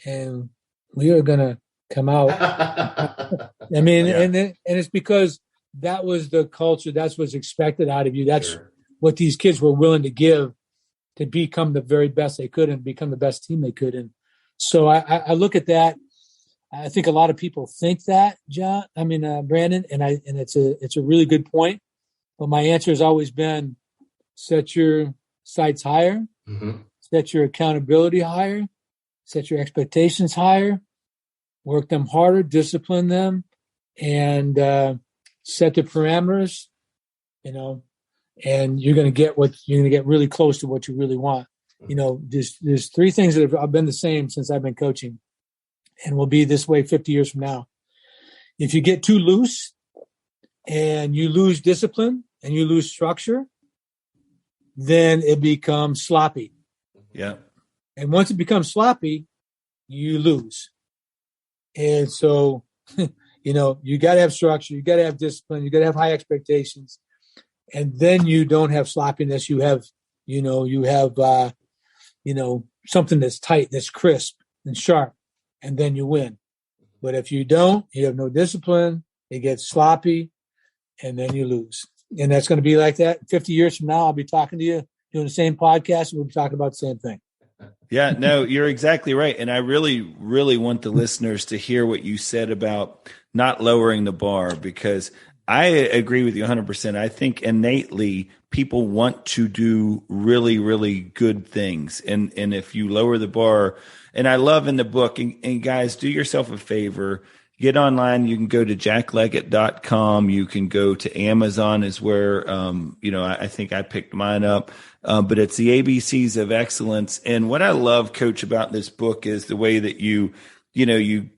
and we are going to come out. I mean, and it's because that was the culture. That's what's expected out of you. That's what these kids were willing to give to become the very best they could and become the best team they could. And so I look at that. I think a lot of people think that, Brandon, and it's a really good point. But my answer has always been: set your sights higher, set your accountability higher, set your expectations higher, work them harder, discipline them, and set the parameters, you know, and you're going to get really close to what you really want. You know, there's 3 things that have been the same since I've been coaching, and will be this way 50 years from now. If you get too loose and you lose discipline and you lose structure, then it becomes sloppy. Yeah. And once it becomes sloppy, you lose. And so, you know, you got to have structure, you got to have discipline, you got to have high expectations. And then you don't have sloppiness. You have something that's tight, that's crisp and sharp, and then you win. But if you don't, you have no discipline, it gets sloppy, and then you lose. And that's going to be like that. 50 years from now, I'll be talking to you, doing the same podcast, and we'll be talking about the same thing. Yeah, no, you're exactly right. And I really, really want the listeners to hear what you said about not lowering the bar, because I agree with you 100%. I think innately people want to do really, really good things. And if you lower the bar, and I love in the book, and guys, do yourself a favor, get online. You can go to jackleggett.com. You can go to Amazon is where, I think I picked mine up. But it's the ABCs of excellence. And what I love, Coach, about this book is the way that you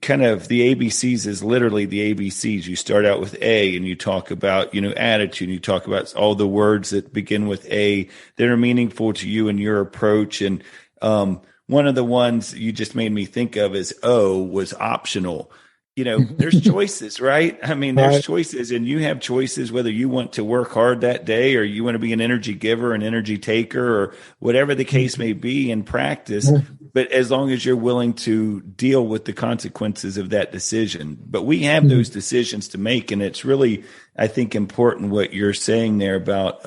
kind of, the ABCs is literally the ABCs. You start out with A, and you talk about, attitude. You talk about all the words that begin with A that are meaningful to you and your approach. And one of the ones you just made me think of is O, was optional. There's choices, right? I mean, there's choices, and you have choices whether you want to work hard that day, or you want to be an energy giver, an energy taker, or whatever the case may be in practice. But as long as you're willing to deal with the consequences of that decision. But we have those decisions to make. And it's really, I think, important what you're saying there about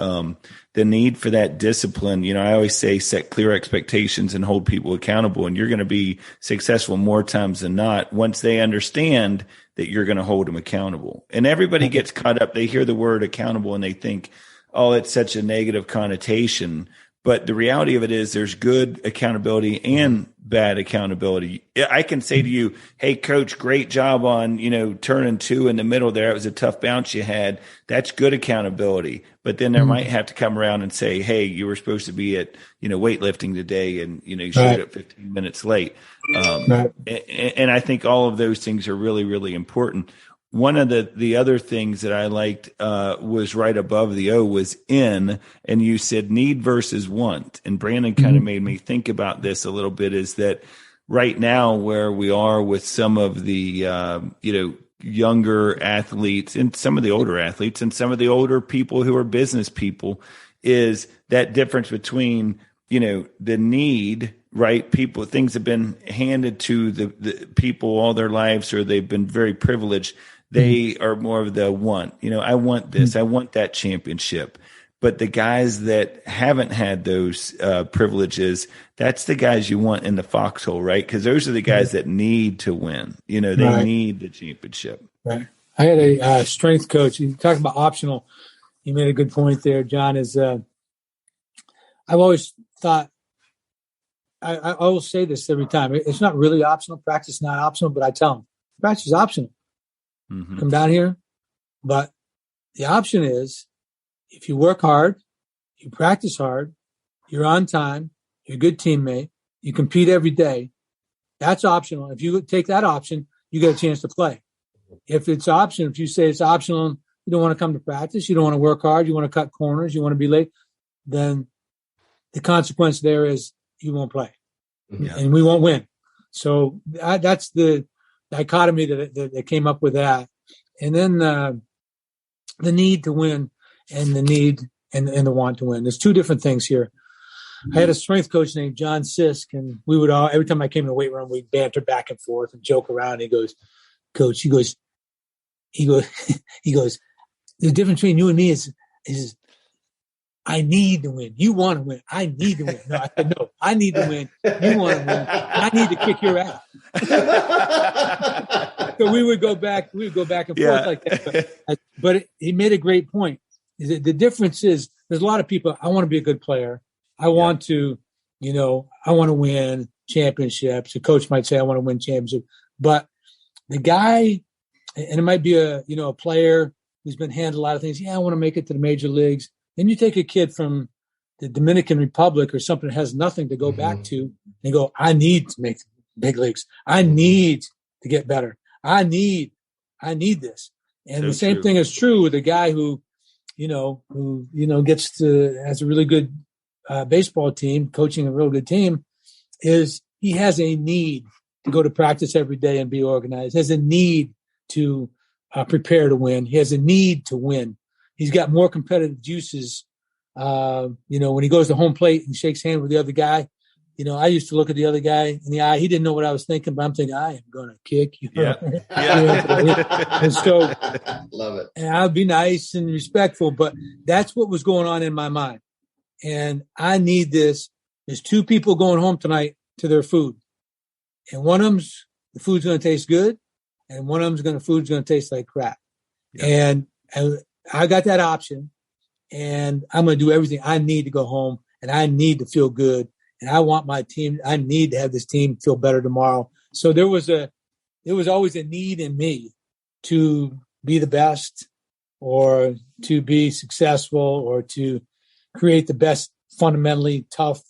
the need for that discipline. I always say set clear expectations and hold people accountable. And you're going to be successful more times than not once they understand that you're going to hold them accountable. And everybody gets caught up. They hear the word accountable and they think, oh, it's such a negative connotation. But the reality of it is there's good accountability and bad accountability. I can say to you, hey, coach, great job on, turning 2 in the middle there. It was a tough bounce you had. That's good accountability. But then there might have to come around and say, hey, you were supposed to be at, weightlifting today and, you showed up 15 minutes late. And I think all of those things are really, really important. One of the other things that I liked was right above the O was in, and you said need versus want. And Brandon kind of made me think about this a little bit, is that right now where we are with some of the, younger athletes and some of the older athletes and some of the older people who are business people, is that difference between, the need, right? Things have been handed to the people all their lives, or they've been very privileged. They are more of the want, I want this, I want that championship. But the guys that haven't had those privileges, that's the guys you want in the foxhole, right? Because those are the guys that need to win. They need the championship. Right. I had a strength coach. You talk about optional. You made a good point there, John. I've always thought, I will say this every time. It's not really optional. Practice is not optional, but I tell them, practice is optional. Come down here. But the option is, if you work hard, you practice hard, you're on time, you're a good teammate, you compete every day, that's optional. If you take that option, you get a chance to play. If it's optional, if you say it's optional, you don't want to come to practice, you don't want to work hard, you want to cut corners, you want to be late, then the consequence there is you won't play. And we won't win. So that's the dichotomy that came up with that. And then the need to win and the need and the want to win. There's two different things here. I had a strength coach named John Sisk, and we would every time I came in the weight room, we'd banter back and forth and joke around. He goes, Coach, he goes, the difference between you and me is I need to win. You want to win. I need to win. No, I said, no, I need to win. You want to win. I need to kick your ass. So we would go back and forth like that. But he made a great point. Is that the difference is there's a lot of people, I want to be a good player. I want to, I want to win championships. A coach might say, I want to win championships. But the guy, and it might be a player who's been handed a lot of things. Yeah, I want to make it to the major leagues. Then you take a kid from the Dominican Republic or something that has nothing to go back to and go, I need to make big leagues. I need to get better. I need this. And the same thing is true with a guy who has a really good baseball team, coaching a real good team, is he has a need to go to practice every day and be organized, has a need to prepare to win. He has a need to win. He's got more competitive juices. When he goes to home plate and shakes hands with the other guy, I used to look at the other guy in the eye. He didn't know what I was thinking, but I'm thinking, I am going to kick you. Yeah. And so, love it. And I'll be nice and respectful, but that's what was going on in my mind. And I need this. There's two people going home tonight to their food. And one of them's, the food's going to taste good. And one of them's food's going to taste like crap. Yeah. And I got that option. And I'm going to do everything I need to go home. And I need to feel good. And I want my team, I need to have this team feel better tomorrow. So there was always a need in me to be the best, or to be successful, or to create the best, fundamentally tough,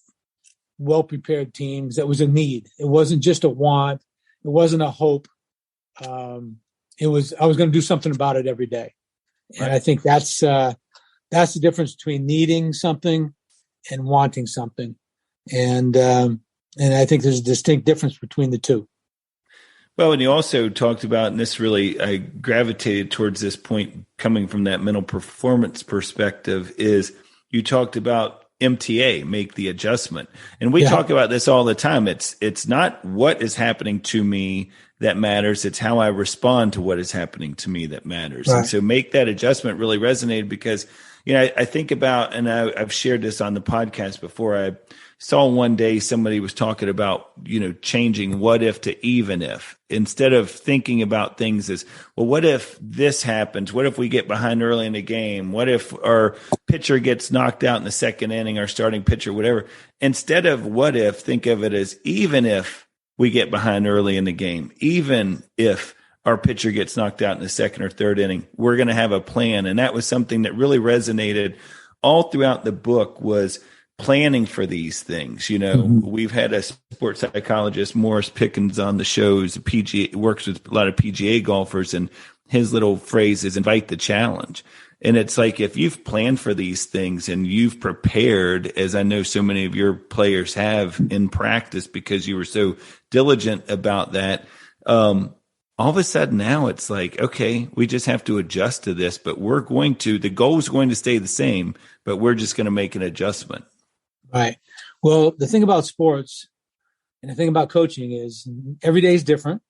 well-prepared teams. That was a need. It wasn't just a want. It wasn't a hope. I was going to do something about it every day. And I think that's the difference between needing something and wanting something. And I think there's a distinct difference between the two. Well, and you also talked about, and this really, I gravitated towards this point coming from that mental performance perspective, is you talked about MTA, make the adjustment. And we talk about this all the time. It's not what is happening to me that matters. It's how I respond to what is happening to me that matters. Right. And so make that adjustment really resonated because, I think about, and I've shared this on the podcast before. I saw one day somebody was talking about, changing what if to even if, instead of thinking about things as, well, what if this happens? What if we get behind early in the game? What if our pitcher gets knocked out in the second inning, our starting pitcher, whatever? Instead of what if, think of it as even if we get behind early in the game, even if our pitcher gets knocked out in the second or third inning, we're going to have a plan. And that was something that really resonated all throughout the book, was planning for these things. We've had a sports psychologist, Morris Pickens, on the shows. PGA works with a lot of PGA golfers, and his little phrase is invite the challenge. And it's like, if you've planned for these things and you've prepared, as I know so many of your players have in practice because you were so diligent about that, all of a sudden now it's like, okay, we just have to adjust to this, but the goal is going to stay the same, but we're just going to make an adjustment. Right. Well, the thing about sports and the thing about coaching is every day is different.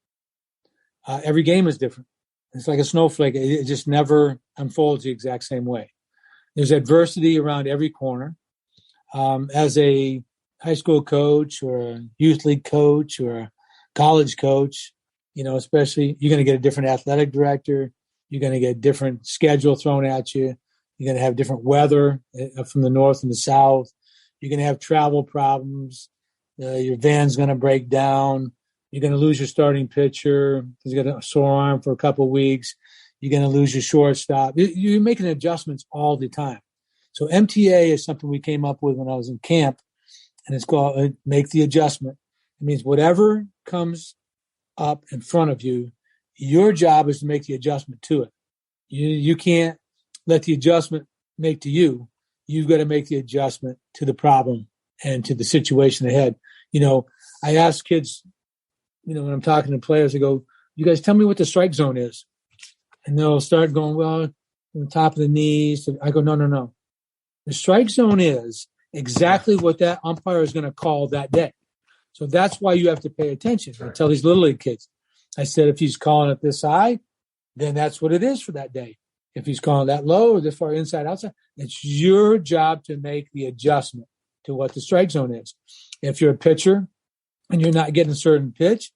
Every game is different. It's like a snowflake. It just never unfolds the exact same way. There's adversity around every corner. As a high school coach or a youth league coach or a college coach, especially, you're going to get a different athletic director. You're going to get a different schedule thrown at you. You're going to have different weather from the north and the south. You're going to have travel problems. Your van's going to break down. You're going to lose your starting pitcher. He's got a sore arm for a couple of weeks. You're going to lose your shortstop. You're making adjustments all the time. So MTA is something we came up with when I was in camp, and it's called Make the Adjustment. It means whatever comes up in front of you, your job is to make the adjustment to it. You can't let the adjustment make to you. You've got to make the adjustment to the problem and to the situation ahead. I ask kids, when I'm talking to players, I go, you guys tell me what the strike zone is. And they'll start going, well, on the top of the knees. I go, no. The strike zone is exactly what that umpire is going to call that day. So that's why you have to pay attention. I tell these little league kids, I said, if he's calling it this high, then that's what it is for that day. If he's calling that low or this far inside, outside, it's your job to make the adjustment to what the strike zone is. If you're a pitcher and you're not getting a certain pitch,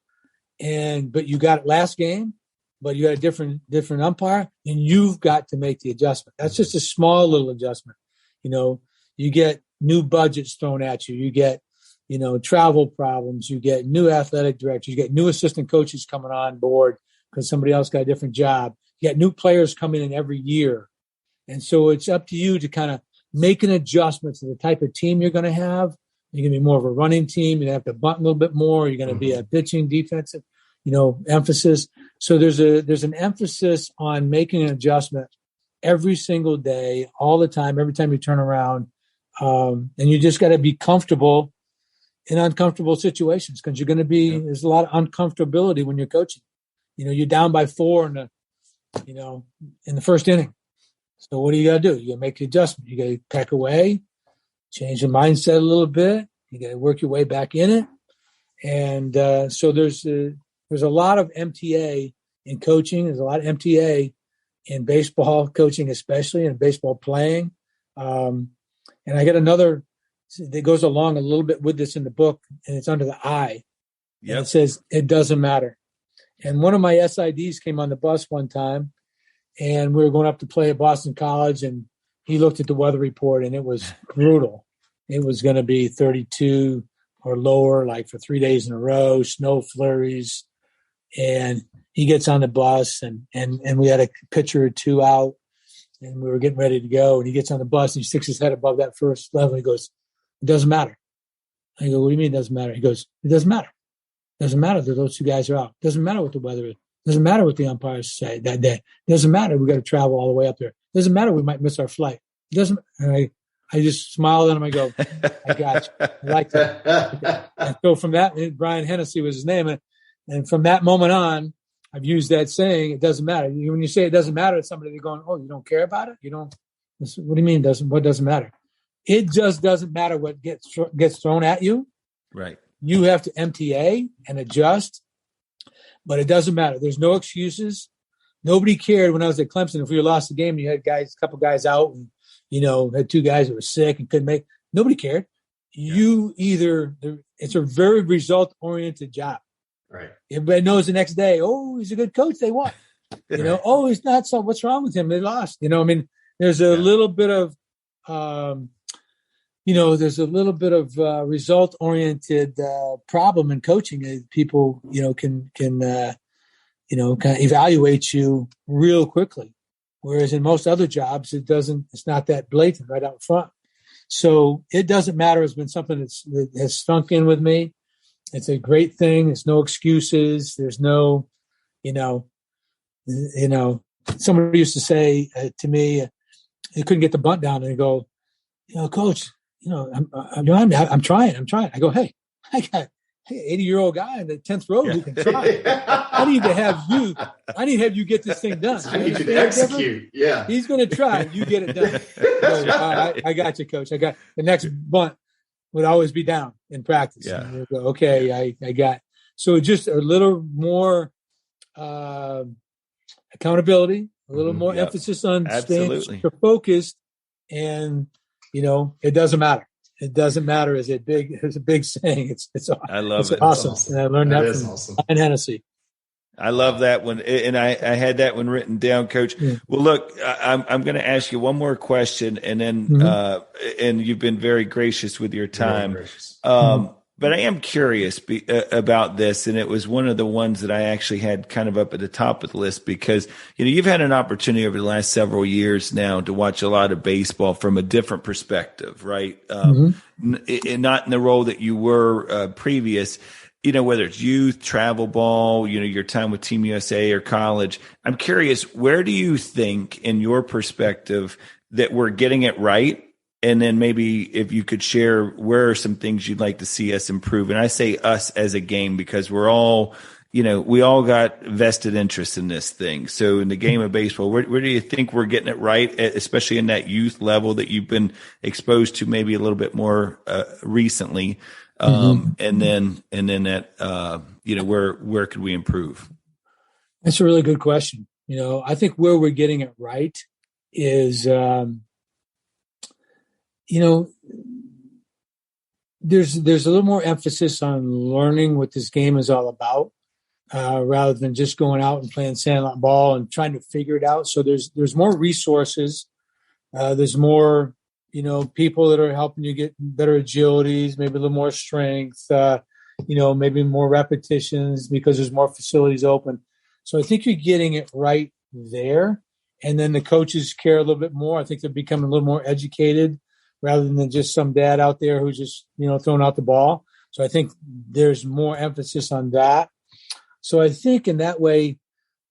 but you got it last game, but you got a different umpire, then you've got to make the adjustment. That's just a small little adjustment. You get new budgets thrown at you. You get travel problems, you get new athletic directors, you get new assistant coaches coming on board because somebody else got a different job. You got new players coming in every year. And so it's up to you to kind of make an adjustment to the type of team you're going to have. You're going to be more of a running team. You're going to have to bunt a little bit more. You're going to be a pitching defensive, emphasis. So there's an emphasis on making an adjustment every single day, all the time, every time you turn around. And you just got to be comfortable in uncomfortable situations because you're going to be, there's a lot of uncomfortability when you're coaching. You're down by 4 in the first inning. So what do you got to do? You got to make the adjustment. You got to pack away, change your mindset a little bit. You got to work your way back in it. And so there's a lot of MTA in coaching. There's a lot of MTA in baseball coaching, especially in baseball playing. And I got another that goes along a little bit with this in the book, and it's under the I. Yep. It says, it doesn't matter. And one of my SIDs came on the bus one time, and we were going up to play at Boston College, and he looked at the weather report, and it was brutal. It was going to be 32 or lower, like for 3 days in a row, snow flurries. And he gets on the bus, and we had a pitcher or two out, and we were getting ready to go. And he gets on the bus, and he sticks his head above that first level. He goes, it doesn't matter. I go, what do you mean it doesn't matter? He goes, it doesn't matter. It doesn't matter that those two guys are out. It doesn't matter what the weather is. It doesn't matter what the umpires say that day. It doesn't matter. We got to travel all the way up there. It doesn't matter. We might miss our flight. It doesn't. And I just smiled at him. I go, I got you. I like that. And so from that, Brian Hennessy was his name. And from that moment on, I've used that saying, it doesn't matter. When you say it doesn't matter, it's somebody going, oh, you don't care about it? You don't? What do you mean what doesn't matter? It just doesn't matter what gets thrown at you. Right. You have to MTA and adjust, but it doesn't matter. There's no excuses. Nobody cared when I was at Clemson. If we lost the game, you had a couple guys out, and had two guys that were sick and couldn't make. Nobody cared. It's a very result-oriented job. Right. Everybody knows the next day, oh, he's a good coach. They won. Right. Oh, he's not so. What's wrong with him? They lost. There's a little bit of, result-oriented problem in coaching. People, can kind of evaluate you real quickly. Whereas in most other jobs, it's not that blatant right out front. So it doesn't matter. It's been something that has sunk in with me. It's a great thing. There's no excuses. There's no, somebody used to say to me, they couldn't get the bunt down, and they go, Coach, I'm trying. I go, hey, I got 80-year-old guy in the 10th row who can try. I need to have you get this thing done. I need you to execute. Yeah. He's going to try. You get it done. I got you, Coach. I got the next bunt would always be down in practice. Yeah. And go, okay, I got. So just a little more accountability, a little more emphasis on staying focused, and it doesn't matter. It doesn't matter. Is it big? It's a big saying. It's I love it. Awesome. And I learned that from Ryan Hennessy. I love that one. And I had that one written down, Coach. Yeah. Well, look, I'm going to ask you one more question, and then, and you've been very gracious with your time. But I am curious about this, and it was one of the ones that I actually had kind of up at the top of the list because, you've had an opportunity over the last several years now to watch a lot of baseball from a different perspective, right? Not in the role that you were previous, whether it's youth, travel ball, your time with Team USA or college. I'm curious, where do you think, in your perspective, that we're getting it right? And then maybe if you could share, where are some things you'd like to see us improve? And I say us as a game because we're all, we all got vested interest in this thing. So in the game of baseball, where do you think we're getting it right, especially in that youth level that you've been exposed to maybe a little bit more recently? And then that, where could we improve? That's a really good question. I think where we're getting it right is, there's a little more emphasis on learning what this game is all about, rather than just going out and playing sandlot ball and trying to figure it out. So there's more resources. There's more, people that are helping you get better agilities, maybe a little more strength, maybe more repetitions because there's more facilities open. So I think you're getting it right there. And then the coaches care a little bit more. I think they're becoming a little more educated, rather than just some dad out there who's just, throwing out the ball. So I think there's more emphasis on that. So I think in that way,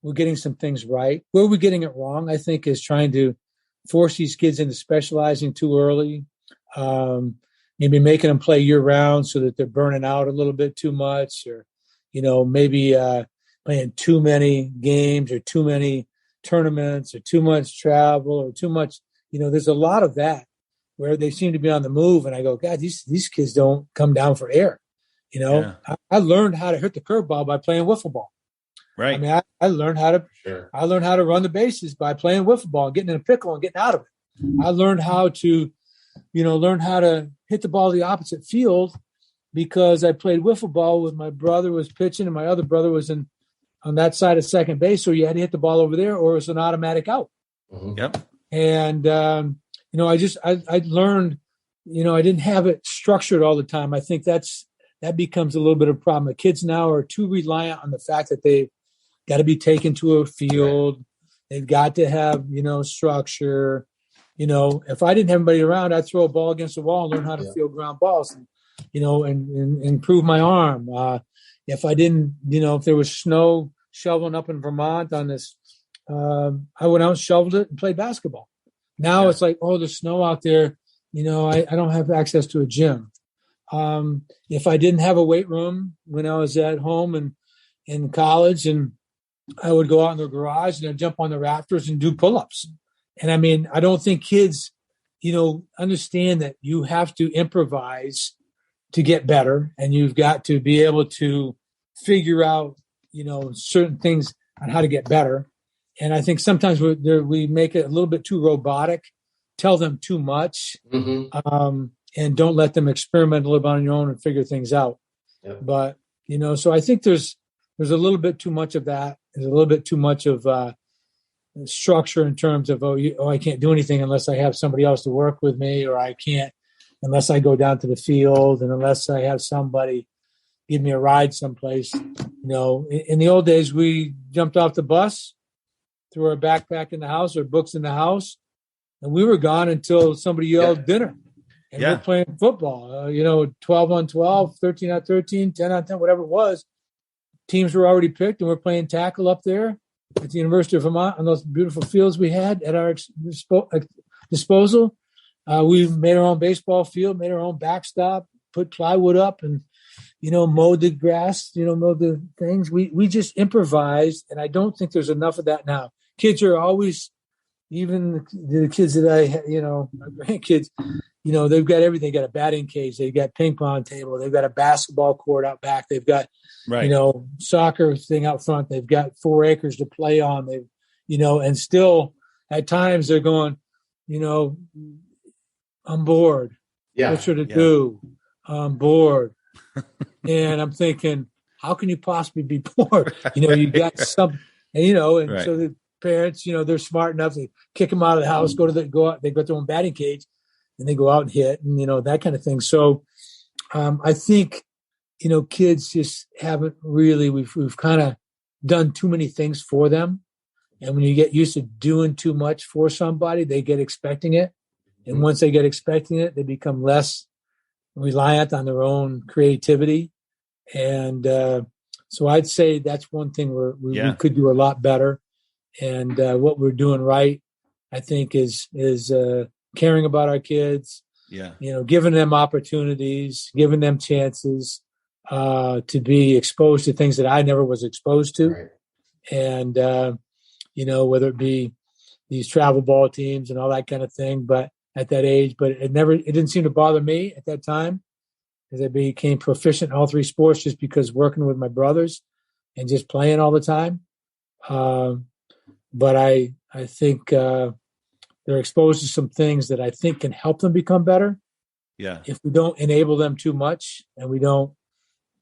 we're getting some things right. Where we're getting it wrong, I think, is trying to force these kids into specializing too early, maybe making them play year round so that they're burning out a little bit too much, or, maybe playing too many games or too many tournaments or too much travel or too much, there's a lot of that, where they seem to be on the move. And I go, God, these kids don't come down for air. I learned how to hit the curveball by playing wiffle ball. Right. I mean, I learned how to run the bases by playing wiffle ball and getting in a pickle and getting out of it. I learned how to, hit the ball the opposite field because I played wiffle ball with my brother was pitching and my other brother was on that side of second base. So you had to hit the ball over there or it was an automatic out. Yep. And, I learned, I didn't have it structured all the time. I think that becomes a little bit of a problem. The kids now are too reliant on the fact that they've got to be taken to a field. Right. They've got to have, structure. If I didn't have anybody around, I'd throw a ball against the wall and learn how to field ground balls, and improve my arm. If I didn't, if there was snow shoveling up in Vermont on this, I went out and shoveled it and played basketball. Now it's like, oh, there's snow out there. I don't have access to a gym. If I didn't have a weight room when I was at home and in college, and I would go out in the garage and I'd jump on the rafters and do pull-ups. And I mean, I don't think kids, understand that you have to improvise to get better, and you've got to be able to figure out, certain things on how to get better. And I think sometimes we make it a little bit too robotic. tell them too much, Mm-hmm. and don't let them experiment a little bit on your own and figure things out. Yep. But, so I think there's a little bit too much of that. There's a little bit too much of structure in terms of, I can't do anything unless I have somebody else to work with me, or I can't unless I go down to the field, and unless I have somebody give me a ride someplace. In the old days, we jumped off the bus, threw our backpack in the house or books in the house, and we were gone until somebody yelled dinner. And we're playing football, 12 on 12, 13 on 13, 10 on 10, whatever it was. Teams were already picked, and we're playing tackle up there at the University of Vermont on those beautiful fields we had at our disposal. We made our own baseball field, made our own backstop, put plywood up, and, mowed the grass, mowed the things. We just improvised, and I don't think there's enough of that now. Kids are always, even the kids that my grandkids, they've got everything. They got a batting cage. They've got ping pong table. They've got a basketball court out back. They've got, soccer thing out front. They've got 4 acres to play on. They've, and still at times they're going, I'm bored. Yeah. What should I do? I'm bored. And I'm thinking, how can you possibly be bored? You got some, and so the parents, they're smart enough to kick them out of the house, go out, they got their own batting cage, and they go out and hit, and that kind of thing. So I think kids just haven't really. We've kind of done too many things for them, and when you get used to doing too much for somebody, they get expecting it, and once they get expecting it, they become less reliant on their own creativity, and so I'd say that's one thing we could do a lot better. And what we're doing right, I think, is caring about our kids. Giving them opportunities, giving them chances to be exposed to things that I never was exposed to, Right. And whether it be these travel ball teams and all that kind of thing. But at that age, but it didn't seem to bother me at that time, because I became proficient in all 3 sports just because working with my brothers and just playing all the time. But I think they're exposed to some things that I think can help them become better. Yeah. If we don't enable them too much, and we don't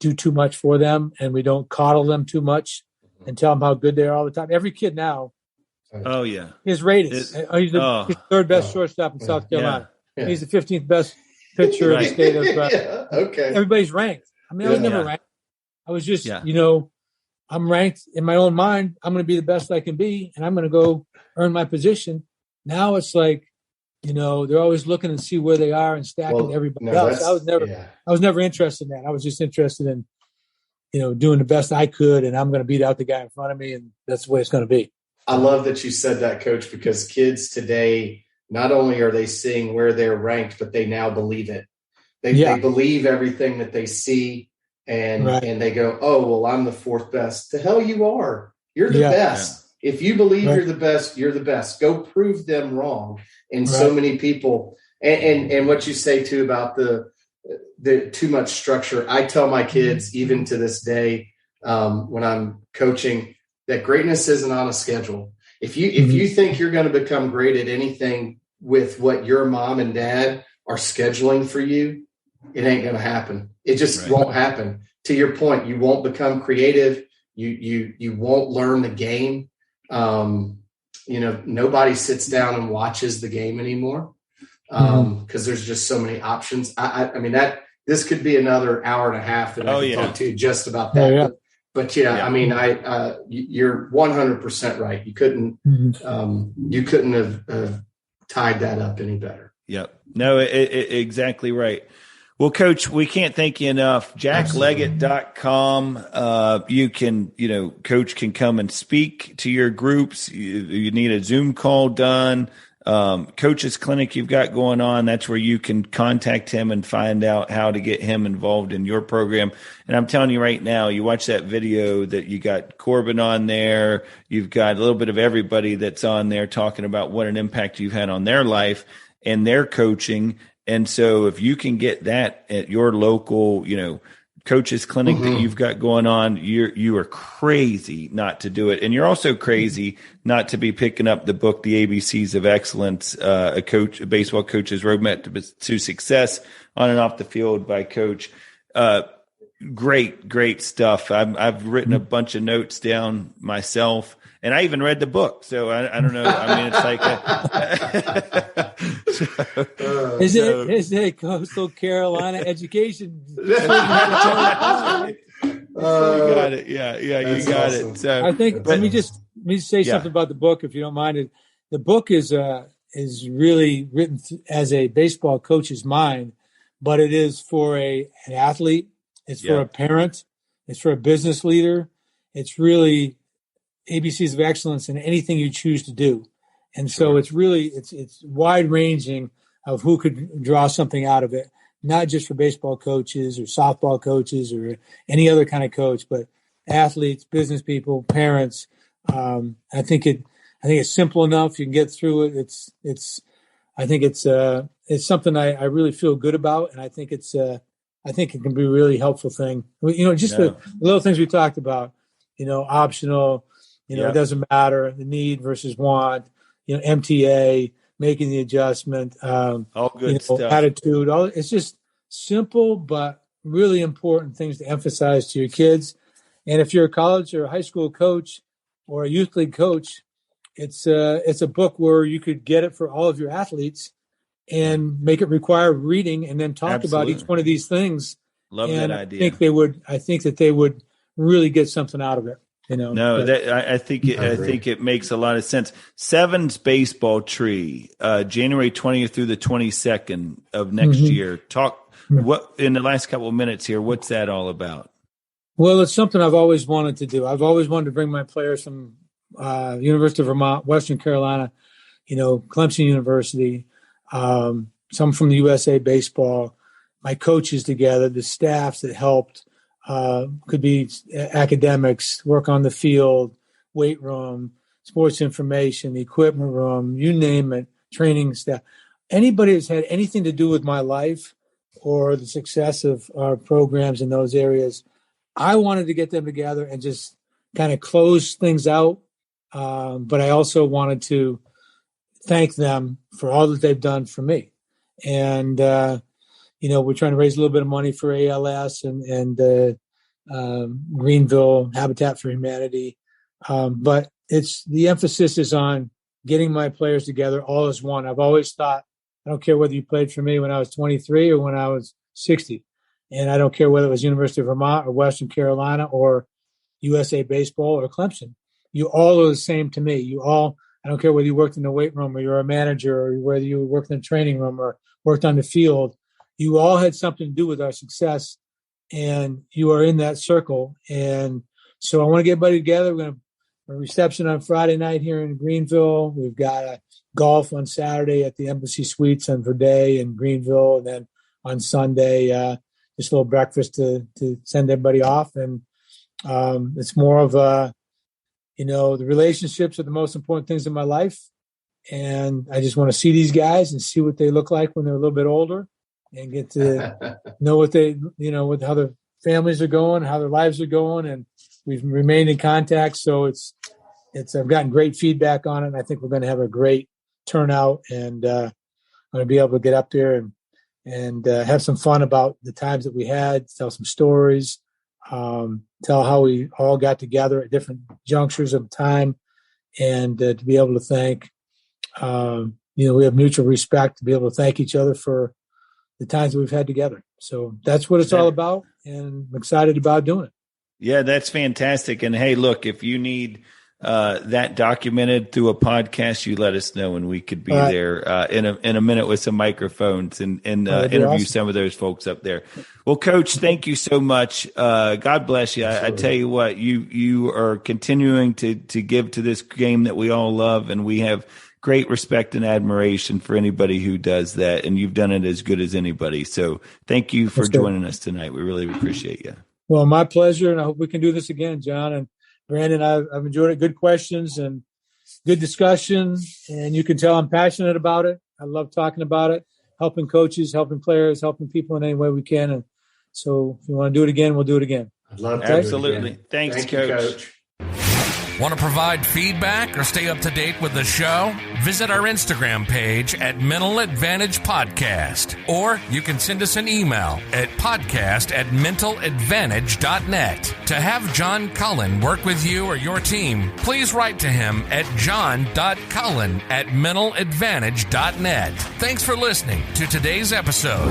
do too much for them, and we don't coddle them too much and tell them how good they are all the time. Every kid now, his rate is he's the 3rd best shortstop in South Carolina. Yeah. He's the 15th best pitcher in the state of. Okay. Everybody's ranked. I mean, I was never ranked. I was just, I'm ranked in my own mind. I'm going to be the best I can be, and I'm going to go earn my position. Now it's like, they're always looking and see where they are and stacking everybody else. I was never interested in that. I was just interested in, doing the best I could, and I'm going to beat out the guy in front of me, and that's the way it's going to be. I love that you said that, Coach, because kids today, not only are they seeing where they're ranked, but they now believe it. They believe everything that they see, and they go, oh, well, I'm the 4th best. The hell you are. You're the best. Yeah. If you believe you're the best, you're the best. Go prove them wrong. And so many people, and what you say too about the too much structure. I tell my kids, even to this day, when I'm coaching, that greatness isn't on a schedule. If you think you're going to become great at anything with what your mom and dad are scheduling for you, it ain't going to happen. It just won't happen. To your point, you won't become creative. You won't learn the game. Nobody sits down and watches the game anymore because there's just so many options. I mean, this could be another hour and a half that I can talk to you just about that. But I mean, you're 100% right. You couldn't have tied that up any better. Yep. No, exactly right. Well, Coach, we can't thank you enough. JackLeggett.com. You can, Coach can come and speak to your groups. You need a Zoom call done. Coach's clinic you've got going on. That's where you can contact him and find out how to get him involved in your program. And I'm telling you right now, you watch that video that you got Corbin on there. You've got a little bit of everybody that's on there talking about what an impact you've had on their life and their coaching. And so if you can get that at your local, coaches clinic that you've got going on, you are crazy not to do it. And you're also crazy not to be picking up the book, The ABCs of Excellence, a baseball coach's roadmap to success on and off the field by Coach. Great stuff. I've written a bunch of notes down myself, and I even read the book. So I don't know. I mean, it's like is it Coastal Carolina education? You got it. Yeah, you got awesome. it. So I think let me say something about the book, if you don't mind. The book is really written as a baseball coach's mind, but it is for an athlete. It's for a parent. It's for a business leader. It's really ABCs of excellence in anything you choose to do. And so it's really, it's wide ranging of who could draw something out of it, not just for baseball coaches or softball coaches or any other kind of coach, but athletes, business people, parents. I think it's simple enough. You can get through it. I think it's something I really feel good about. And I think it can be a really helpful thing. The little things we talked about, optional, it doesn't matter, the need versus want, MTA, making the adjustment, all good stuff. Attitude, it's just simple, but really important things to emphasize to your kids. And if you're a college or a high school coach or a youth league coach, it's a book where you could get it for all of your athletes and make it require reading and then talk about each one of these things. Love that idea. I think that they would really get something out of it. I think it makes a lot of sense. Seven's baseball tree, January 20th through the 22nd of next year. What in the last couple of minutes here, what's that all about? Well, it's something I've always wanted to do. I've always wanted to bring my players from University of Vermont, Western Carolina, Clemson University, some from the USA Baseball, my coaches together, the staffs that helped, could be academics, work on the field, weight room, sports information, the equipment room, you name it, training staff. Anybody that's had anything to do with my life or the success of our programs in those areas, I wanted to get them together and just kind of close things out. But I also wanted to thank them for all that they've done for me. And, we're trying to raise a little bit of money for ALS and Greenville, Habitat for Humanity. But the emphasis is on getting my players together all as one. I've always thought, I don't care whether you played for me when I was 23 or when I was 60. And I don't care whether it was University of Vermont or Western Carolina or USA Baseball or Clemson. You all are the same to me. I don't care whether you worked in the weight room or you're a manager or whether you worked in the training room or worked on the field. You all had something to do with our success, and you are in that circle. And so I want to get everybody together. We're going to have a reception on Friday night here in Greenville. We've got a golf on Saturday at the Embassy Suites on Verde in Greenville. And then on Sunday, just a little breakfast to send everybody off. And it's more of the relationships are the most important things in my life. And I just want to see these guys and see what they look like when they're a little bit older and get to know what they, how their families are going, how their lives are going. And we've remained in contact. So I've gotten great feedback on it. And I think we're going to have a great turnout, and I'm going to be able to get up there and have some fun about the times that we had, tell some stories, tell how we all got together at different junctures of time, and to be able to thank, we have mutual respect to be able to thank each other for the times that we've had together. So that's what it's all about, and I'm excited about doing it. Yeah, that's fantastic. And hey, look, if you need that documented through a podcast, you let us know, and we could be there in a minute with some microphones and interview awesome. Some of those folks up there. Well, Coach, thank you so much. God bless you. I tell you what, you are continuing to give to this game that we all love, and we have great respect and admiration for anybody who does that, and you've done it as good as anybody. So thank you for joining us tonight. We really appreciate you. Well, my pleasure, and I hope we can do this again, John. And Brandon, I've enjoyed it. Good questions and good discussion, and you can tell I'm passionate about it. I love talking about it, helping coaches, helping players, helping people in any way we can. And So if you want to do it again, we'll do it again. I'd love to. Absolutely. Thanks, Thank Coach. you, Coach. Want to provide feedback or stay up to date with the show? Visit our Instagram page at Mental Advantage Podcast, or you can send us an email at podcast@mentaladvantage.net. To have John Cullen work with you or your team, please write to him at john.cullen@mentaladvantage.net. Thanks for listening to today's episode.